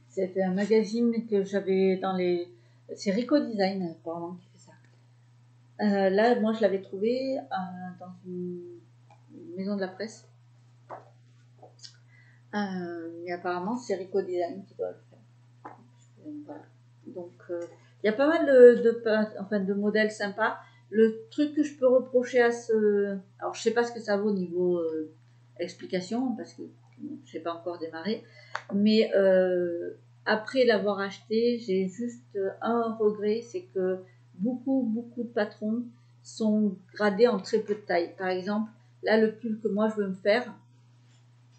Speaker 1: C'était un magazine que j'avais dans les... C'est Rico Design, apparemment, qui fait ça. Là, moi, je l'avais trouvé dans une maison de la presse. Et apparemment, c'est Rico Design qui doit le faire. Voilà. Donc, il y a pas mal de modèles sympas. Le truc que je peux reprocher à ce... Alors, je sais pas ce que ça vaut au niveau explication, parce que je n'ai pas encore démarré. Mais après l'avoir acheté, j'ai juste un regret, c'est que beaucoup de patrons sont gradés en très peu de taille. Par exemple, là, le pull que moi je veux me faire,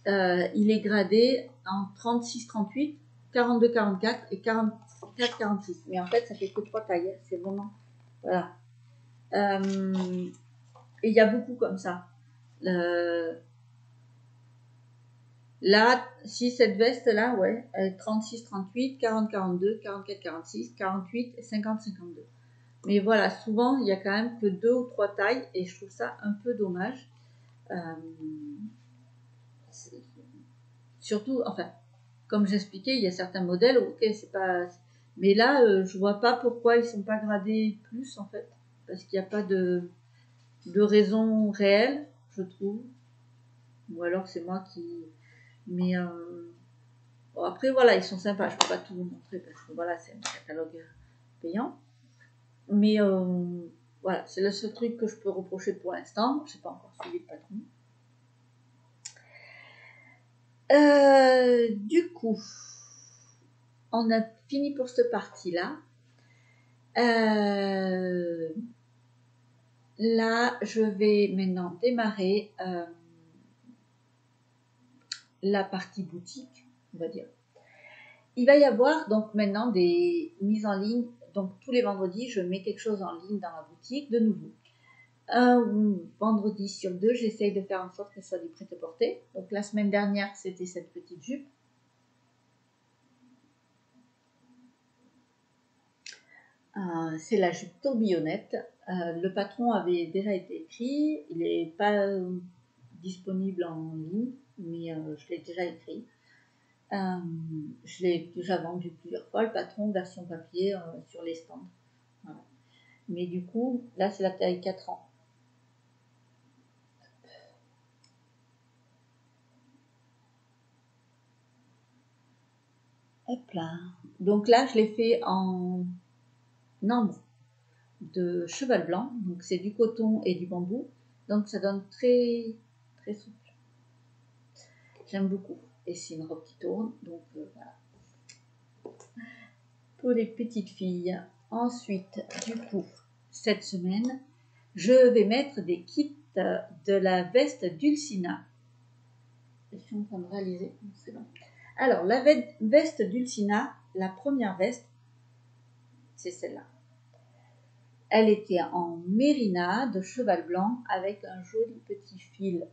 Speaker 1: il est gradé en 36-38, 42-44 et 44-46. Mais en fait, ça fait que 3 tailles. C'est vraiment... Voilà. Et il y a beaucoup comme ça. Là, si cette veste-là, ouais, elle est 36-38, 40-42, 44-46, 48 et 50-52. Mais voilà, souvent, il y a quand même que 2 ou 3 tailles et je trouve ça un peu dommage. Surtout, enfin, comme j'expliquais, il y a certains modèles, ok, c'est pas... Mais là, je vois pas pourquoi ils sont pas gradés plus, en fait. Parce qu'il n'y a pas de raison réelle, je trouve. Ou alors c'est moi qui... Mais bon, après, voilà, ils sont sympas. Je peux pas tout vous montrer parce que voilà, c'est un catalogue payant. Mais voilà, c'est le seul truc que je peux reprocher pour l'instant. Je n'ai pas encore suivi le patron. Du coup, on a fini pour cette partie-là. Là, je vais maintenant démarrer la partie boutique, on va dire. Il va y avoir donc maintenant des mises en ligne. Donc tous les vendredis, je mets quelque chose en ligne dans la boutique de nouveau. Un vendredi sur 2, j'essaye de faire en sorte que ce soit du prêt-à-porter. Donc la semaine dernière, c'était cette petite jupe. C'est la jupe tourbillonnette. Le patron avait déjà été écrit. Il n'est pas disponible en ligne, mais je l'ai déjà écrit. Je l'ai déjà vendu plusieurs fois, le patron, version papier, sur les stands. Voilà. Mais du coup, là, c'est la taille 4 ans. Hop là. Donc là, je l'ai fait en ambre de cheval blanc. Donc c'est du coton et du bambou. Donc ça donne très souple. J'aime beaucoup. Et c'est une robe qui tourne. Donc voilà. Pour les petites filles. Ensuite, du coup, cette semaine, je vais mettre des kits de la veste Dulcina. Je suis en train de réaliser. C'est bon. Alors, la veste Dulcina, la première veste, c'est celle-là. Elle était en mérina de cheval blanc avec un joli petit fil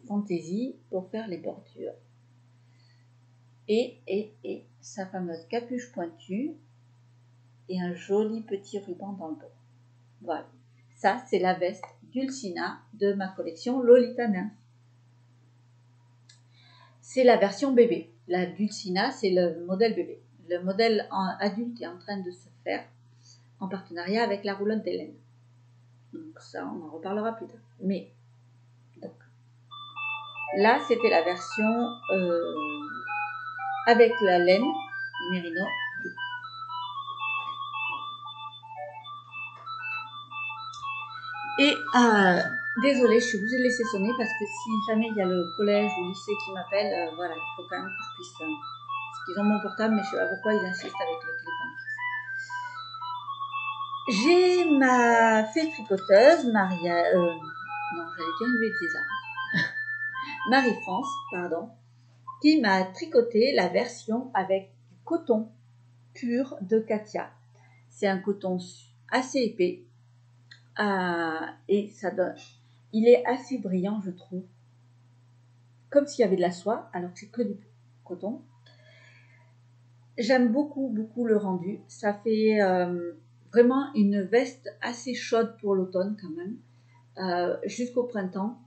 Speaker 1: fantaisie pour faire les bordures. Et sa fameuse capuche pointue et un joli petit ruban dans le dos. Voilà. Ça, c'est la veste Dulcina de ma collection Lolita Nymph. C'est la version bébé. La Dulcina, c'est le modèle bébé. Le modèle adulte est en train de se faire en partenariat avec la roulotte d'Hélène. Donc ça, on en reparlera plus tard. Mais, donc, là, c'était la version
Speaker 2: avec la laine Mérino. Et désolée, je suis obligée de laisser sonner parce que si jamais il y a le collège ou le lycée qui m'appelle, voilà, il faut quand même que je puisse. Parce qu'ils ont mon portable, mais je ne sais pas pourquoi ils insistent avec le téléphone fixe. J'ai ma fée tricoteuse, Maria. Non, j'allais dire une bêtise. Marie-France, pardon, qui m'a tricoté la version avec du coton pur de Katia. C'est un coton assez épais et ça donne. Il est assez brillant, je trouve, comme s'il y avait de la soie, alors que c'est que du coton. J'aime beaucoup, beaucoup le rendu. Ça fait vraiment une veste assez chaude pour l'automne quand même, jusqu'au printemps,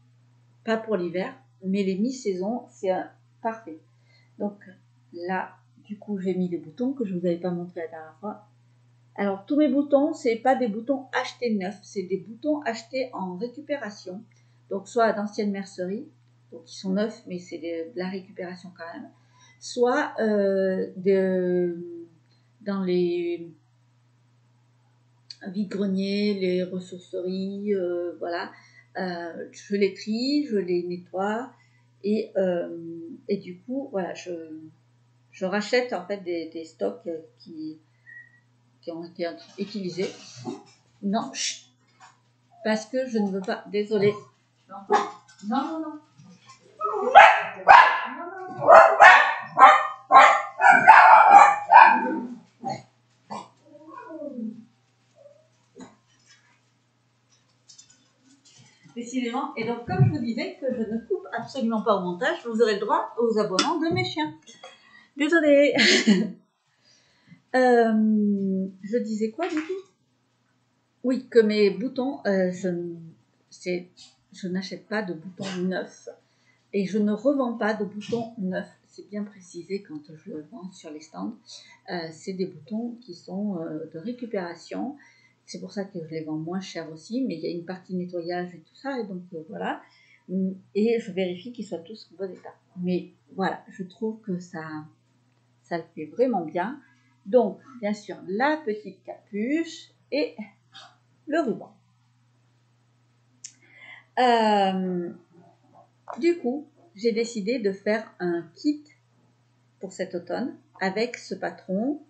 Speaker 2: pas pour l'hiver, mais les mi-saisons, c'est parfait. Donc là, du coup, j'ai mis les boutons que je ne vous avais pas montré la dernière fois. Alors, tous mes boutons, ce n'est pas des boutons achetés neufs, c'est des boutons achetés en récupération. Donc, soit d'anciennes merceries, donc ils sont neufs, mais c'est de la récupération quand même. Soit dans les vide-greniers, les ressourceries, voilà. Je les trie, je les nettoie et du coup, voilà, je rachète en fait des stocks qui ont été utilisés. Non, chut, parce que je ne veux pas. Désolée. Non, non, non. Décidément. Et donc, comme je vous disais que je ne coupe absolument pas au montage, vous aurez le droit aux aboiements de mes chiens. Désolée. Je disais quoi du coup? Oui, que mes boutons, je n'achète pas de boutons neufs et je ne revends pas de boutons neufs. C'est bien précisé quand je le vends sur les stands. C'est des boutons qui sont de récupération. C'est pour ça que je les vends moins cher aussi, mais il y a une partie nettoyage et tout ça, et donc voilà. Et je vérifie qu'ils soient tous en bon état. Mais voilà, je trouve que ça le fait vraiment bien. Donc, bien sûr, la petite capuche et le ruban. Du coup, j'ai décidé de faire un kit pour cet automne avec ce patron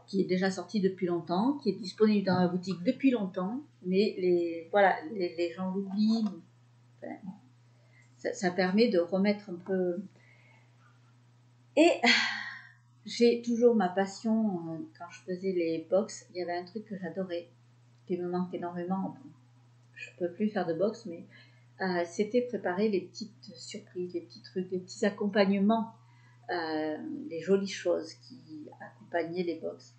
Speaker 2: qui est déjà sorti depuis longtemps, qui est disponible dans la boutique depuis longtemps, mais les gens l'oublient. Ça permet de remettre un peu. Et j'ai toujours ma passion, quand je faisais les box, il y avait un truc que j'adorais, qui me manque énormément. Je ne peux plus faire de box, mais c'était préparer les petites surprises, les petits trucs, les petits accompagnements, les jolies choses qui accompagnaient les box.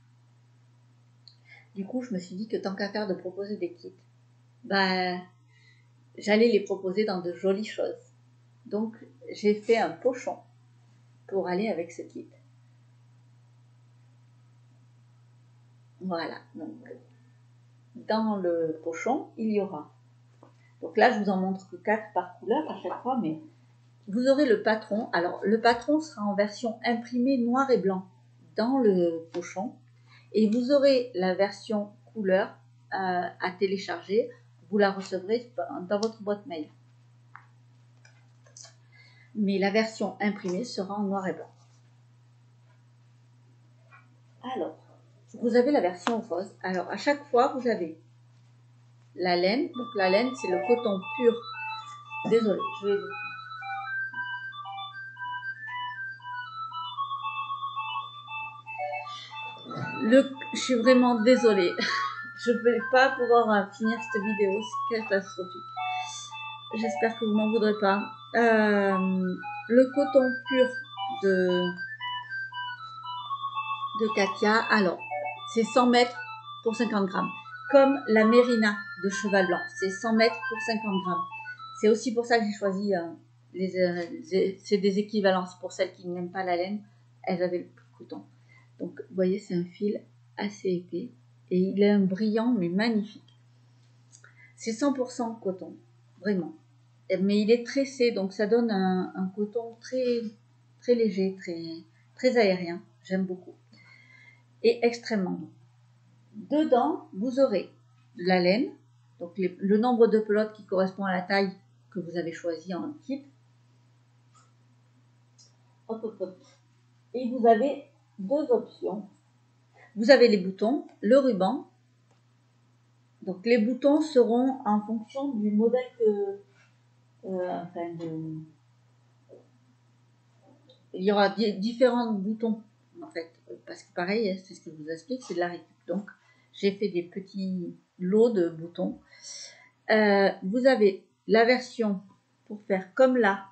Speaker 2: Du coup, je me suis dit que tant qu'à faire de proposer des kits, j'allais les proposer dans de jolies choses. Donc, j'ai fait un pochon pour aller avec ce kit. Voilà, donc dans le pochon, il y aura. Donc là, je vous en montre que 4 par couleur à chaque fois, mais vous aurez le patron. Alors, le patron sera en version imprimée noir et blanc dans le pochon. Et vous aurez la version couleur à télécharger. Vous la recevrez dans votre boîte mail. Mais la version imprimée sera en noir et blanc. Alors, vous avez la version rose. Alors, à chaque fois, vous avez la laine. Donc, la laine, c'est le coton pur. Désolée, je vais... Je suis vraiment désolée. Je ne vais pas pouvoir finir cette vidéo. C'est catastrophique. J'espère que vous m'en voudrez pas. Le coton pur de Katia. Alors, c'est 100 mètres pour 50 grammes. Comme la Mérina de Cheval Blanc. C'est 100 mètres pour 50 grammes. C'est aussi pour ça que j'ai choisi c'est des équivalences pour celles qui n'aiment pas la laine. Elles avaient le coton. Donc, vous voyez, c'est un fil assez épais. Et il a un brillant, mais magnifique. C'est 100% coton. Vraiment. Mais il est tressé, donc ça donne un coton très, très léger, très,
Speaker 1: très aérien, j'aime beaucoup, et extrêmement doux. Dedans, vous aurez de la laine, donc le nombre de pelotes qui correspond à la taille que vous avez choisi en kit. Hop, hop, hop. Et vous avez deux options. Vous avez les boutons, le ruban. Donc les boutons seront en fonction du modèle il y aura différents boutons en fait, parce que pareil, c'est ce que je vous explique, c'est de la récup. Donc j'ai fait des petits lots de boutons. Vous avez la version pour faire comme là,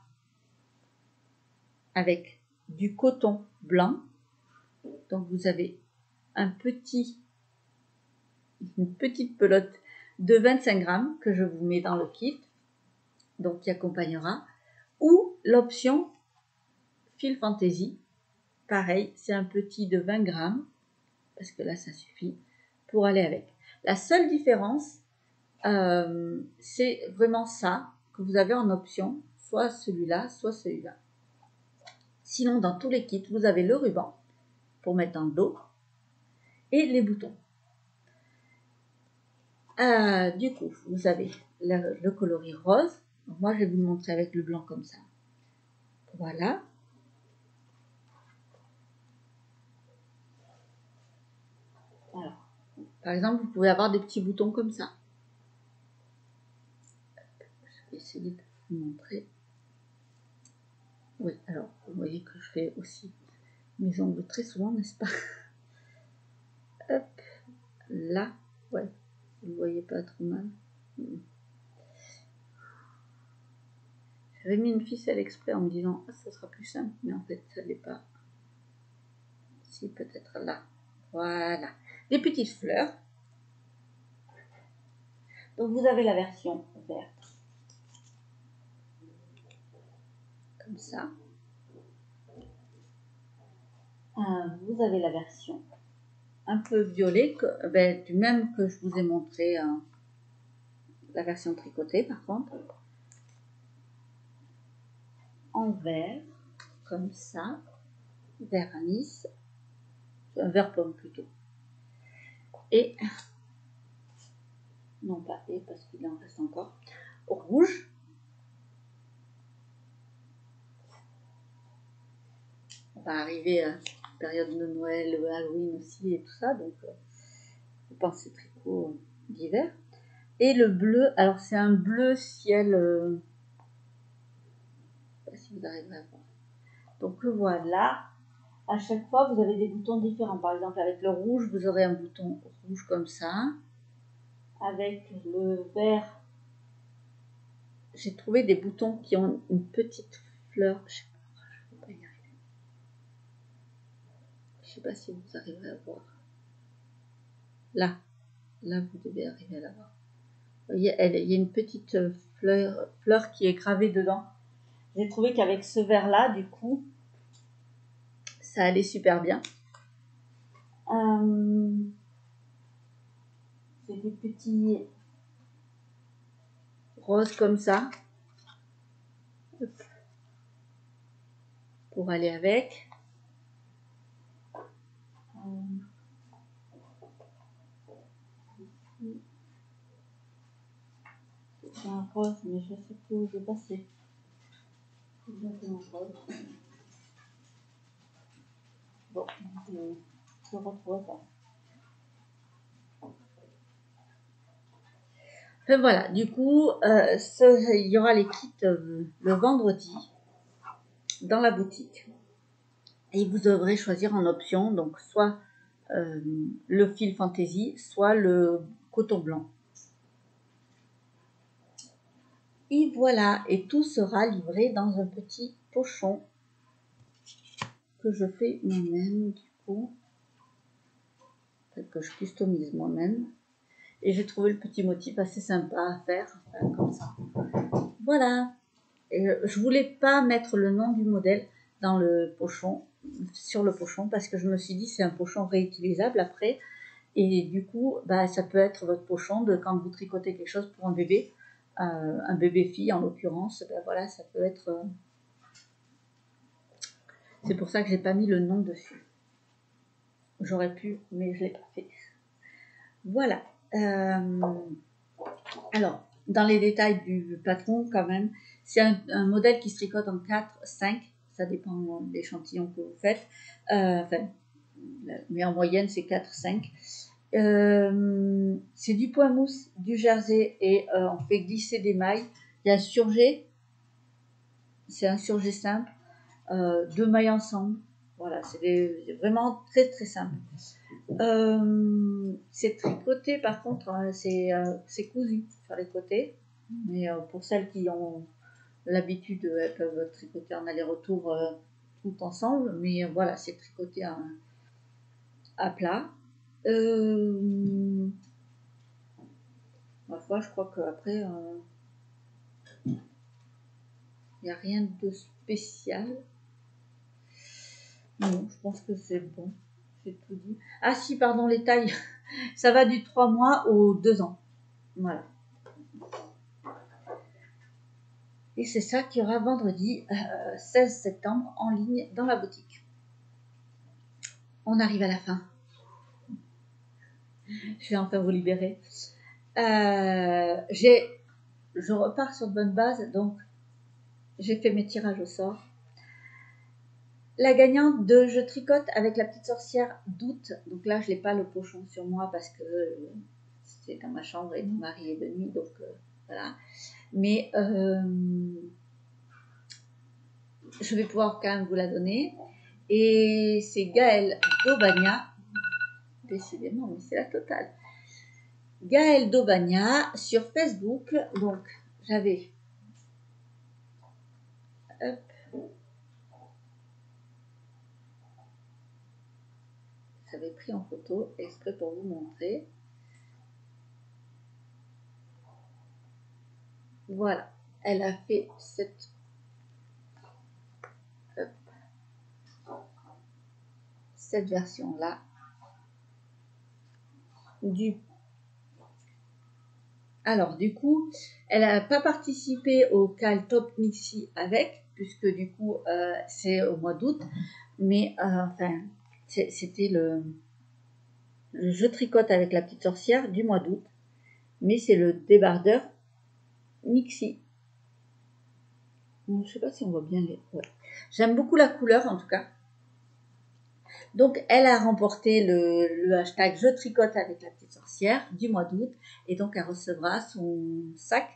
Speaker 1: avec du coton blanc. Donc vous avez une petite pelote de 25 grammes que je vous mets dans le kit, donc qui accompagnera, ou l'option Fil Fantasy. Pareil, c'est un petit de 20 grammes, parce que là ça suffit pour aller avec. La seule différence, c'est vraiment ça que vous avez en option, soit celui-là, soit celui-là. Sinon, dans tous les kits, vous avez le ruban pour mettre dans le dos et les boutons. Du coup, vous avez le coloris rose. Donc moi, je vais vous le montrer avec le blanc comme ça. Voilà. Alors, par exemple, vous pouvez avoir des petits boutons comme ça. Je vais essayer de vous montrer. Oui, alors, vous voyez que je fais aussi mes ongles très souvent, n'est-ce pas? Hop, là, ouais, vous ne voyez pas trop mal. J'avais mis une ficelle exprès en me disant ah, ça sera plus simple, mais en fait ça ne l'est pas. Si, peut-être là. Voilà. Des petites fleurs. Donc vous avez la version verte. Comme ça. Vous avez la version un peu violet, du même que je vous ai montré, la version tricotée par contre. En vert, comme ça. Vert anis. Vert pomme plutôt. Et, non pas et parce qu'il en reste encore, rouge. On va arriver à la période de Noël, Halloween aussi et tout ça, donc je pense c'est tricot d'hiver. Et le bleu, alors c'est un bleu ciel, je ne sais pas si vous arriverez à voir. Donc voilà, à chaque fois vous avez des boutons différents. Par exemple avec le rouge, vous aurez un bouton rouge comme ça. Avec le vert, j'ai trouvé des boutons qui ont une petite fleur. Je ne sais pas si vous arriverez à voir. Là, vous devez arriver à la voir. Vous voyez, il y a une petite fleur qui est gravée dedans. J'ai trouvé qu'avec ce vert-là, du coup, ça allait super bien. C'est des petits roses comme ça. Pour aller avec. C'est un rose, mais je ne sais plus où je vais passer. Exactement rose. Bon, je ne retrouve pas. Enfin voilà, du coup, il y aura les kits le vendredi dans la boutique. Et vous devrez choisir en option, donc soit le fil Fantasy, soit le coton blanc. Et voilà, et tout sera livré dans un petit pochon que je fais moi-même, du coup, que je customise moi-même. Et j'ai trouvé le petit motif assez sympa à faire, comme ça. Voilà. Et je voulais pas mettre le nom du modèle dans le pochon, sur le pochon, parce que je me suis dit c'est un pochon réutilisable après. Et du coup, ça peut être votre pochon de quand vous tricotez quelque chose pour un bébé fille en l'occurrence. Voilà, ça peut être C'est pour ça que j'ai pas mis le nom dessus. J'aurais pu, mais je l'ai pas fait. Voilà. Alors, dans les détails du patron, quand même, c'est un modèle qui se tricote en 4, 5, ça dépend de l'échantillon que vous faites. Mais en moyenne, c'est 4, 5. C'est du point mousse, du jersey, et on fait glisser des mailles. Il y a un surjet, c'est un surjet simple, 2 mailles ensemble. Voilà, c'est vraiment très très simple. C'est tricoté, par contre, c'est cousu sur les côtés. Mais pour celles qui ont l'habitude, elles peuvent tricoter en aller-retour tout ensemble. Mais voilà, c'est tricoté à plat. Ma foi, je crois qu'après, il n'y a rien de spécial. Non, je pense que c'est bon. J'ai tout dit. Ah si, pardon, les tailles. Ça va du 3 mois au 2 ans. Voilà. Et c'est ça qu'il y aura vendredi 16 septembre en ligne dans la boutique. On arrive à la fin. Je vais enfin vous libérer. Je repars sur de bonnes bases, donc j'ai fait mes tirages au sort. La gagnante de Je tricote avec la petite sorcière d'août. Donc là, je n'ai pas le pochon sur moi parce que c'est dans ma chambre et mon mari est de nuit, donc voilà. Mais je vais pouvoir quand même vous la donner. Et c'est Gaëlle Daubagna. Décidément, mais c'est la totale. Gaëlle Daubagna sur Facebook. Donc, j'avais... Hop. J'avais pris en photo exprès pour vous montrer. Voilà. Elle a fait cette version-là. Alors, du coup, elle n'a pas participé au Cal Top Nixie avec, puisque du coup, c'est au mois d'août. Mais, enfin, c'était le Je tricote avec la petite sorcière du mois d'août. Mais c'est le débardeur Nixie. Je ne sais pas si on voit bien les... Ouais. J'aime beaucoup la couleur, en tout cas. Donc, elle a remporté le hashtag Je tricote avec la petite sorcière du mois d'août. Et donc, elle recevra son sac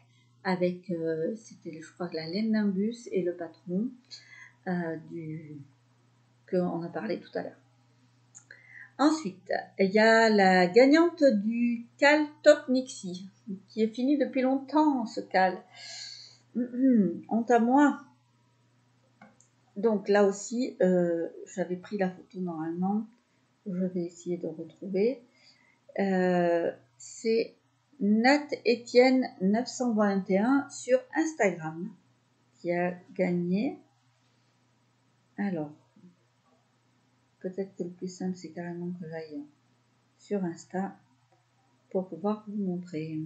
Speaker 1: avec, c'était, je crois, la laine Nimbus et le patron qu'on a parlé tout à l'heure. Ensuite, il y a la gagnante du Cal Top Nixie, qui est fini depuis longtemps, ce Cal. Honte à moi. Donc là aussi, j'avais pris la photo normalement. Je vais essayer de retrouver. C'est Nat Etienne 921 sur Instagram qui a gagné. Alors, peut-être que le plus simple, c'est carrément que j'aille sur Insta pour pouvoir vous montrer.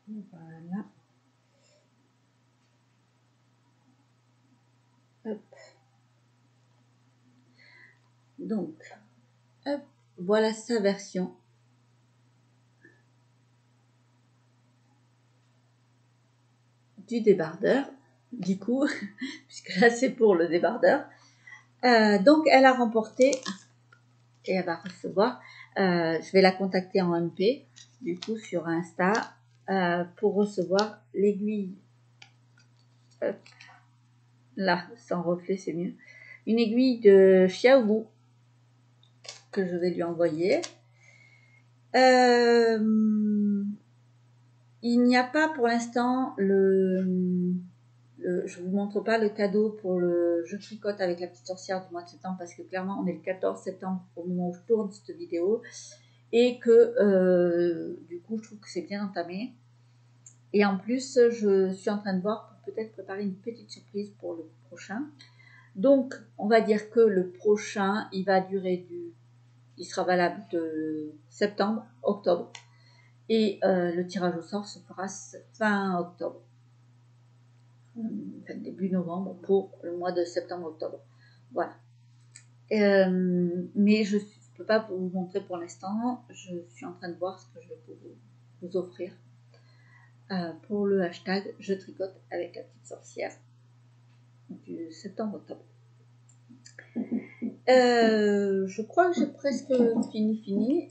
Speaker 1: Voilà. Hop. Donc, hop, voilà sa version. Du débardeur, du coup, puisque là c'est pour le débardeur. Donc elle a remporté et elle va recevoir. Je vais la contacter en MP, du coup sur Insta, pour recevoir l'aiguille. Là, sans reflet, c'est mieux. Une aiguille de Xiaobu que je vais lui envoyer. Il n'y a pas pour l'instant je vous montre pas le cadeau pour le Je tricote avec la petite sorcière du mois de septembre parce que clairement on est le 14 septembre au moment où je tourne cette vidéo et que du coup je trouve que c'est bien entamé. Et en plus je suis en train de voir pour peut-être préparer une petite surprise pour le prochain. Donc on va dire que le prochain il va durer il sera valable de septembre, octobre. Et le tirage au sort se fera fin octobre, enfin, début novembre pour le mois de septembre-octobre. Voilà. Mais je ne peux pas vous montrer pour l'instant. Je suis en train de voir ce que je vais vous offrir pour le hashtag je tricote avec la petite sorcière du septembre-octobre. Je crois que j'ai presque fini.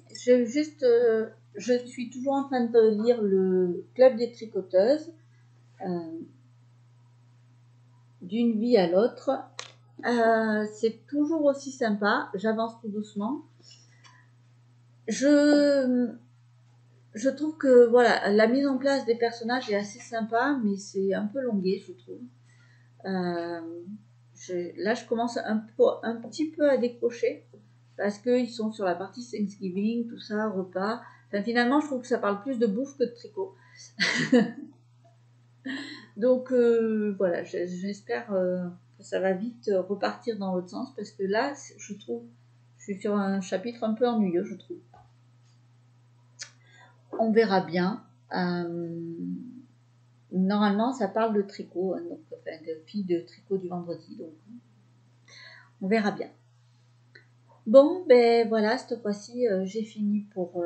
Speaker 1: Je suis toujours en train de lire le Club des tricoteuses d'une vie à l'autre. C'est toujours aussi sympa. J'avance tout doucement. Je trouve que voilà, la mise en place des personnages est assez sympa, mais c'est un peu longué, je trouve. Là, je commence un petit peu à décrocher parce qu'ils sont sur la partie Thanksgiving, tout ça, repas. Enfin, finalement, je trouve que ça parle plus de bouffe que de tricot. Donc, voilà, j'espère que ça va vite repartir dans l'autre sens parce que là, je suis sur un chapitre un peu ennuyeux, je trouve. On verra bien. Normalement, ça parle de tricot, hein, donc, enfin, de filles de tricot du vendredi, donc on verra bien. Bon, ben voilà, cette fois-ci, j'ai fini pour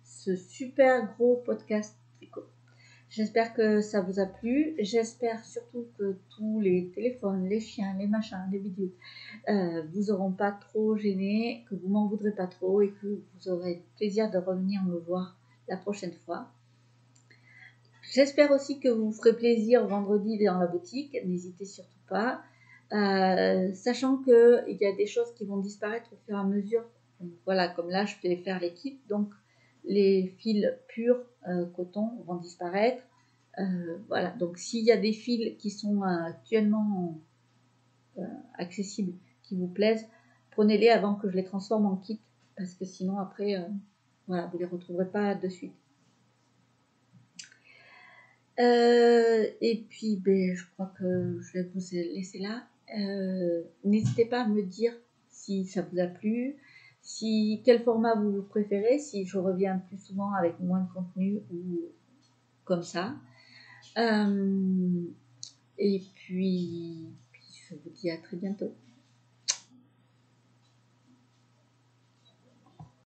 Speaker 1: ce super gros podcast tricot. J'espère que ça vous a plu. J'espère surtout que tous les téléphones, les chiens, les machins, les vidéos vous auront pas trop gêné, que vous m'en voudrez pas trop et que vous aurez plaisir de revenir me voir la prochaine fois. J'espère aussi que vous ferez plaisir vendredi dans la boutique. N'hésitez surtout pas. Sachant qu'il y a des choses qui vont disparaître au fur et à mesure. Donc, voilà, comme là, je vais faire les kits. Donc, les fils purs coton vont disparaître. Voilà, donc s'il y a des fils qui sont actuellement accessibles, qui vous plaisent, prenez-les avant que je les transforme en kit. Parce que sinon, après, voilà, vous ne les retrouverez pas de suite. Et puis, ben, je crois que je vais vous laisser là. N'hésitez pas à me dire si ça vous a plu, quel format vous préférez, si je reviens plus souvent avec moins de contenu ou comme ça. Et puis, je vous dis à très bientôt.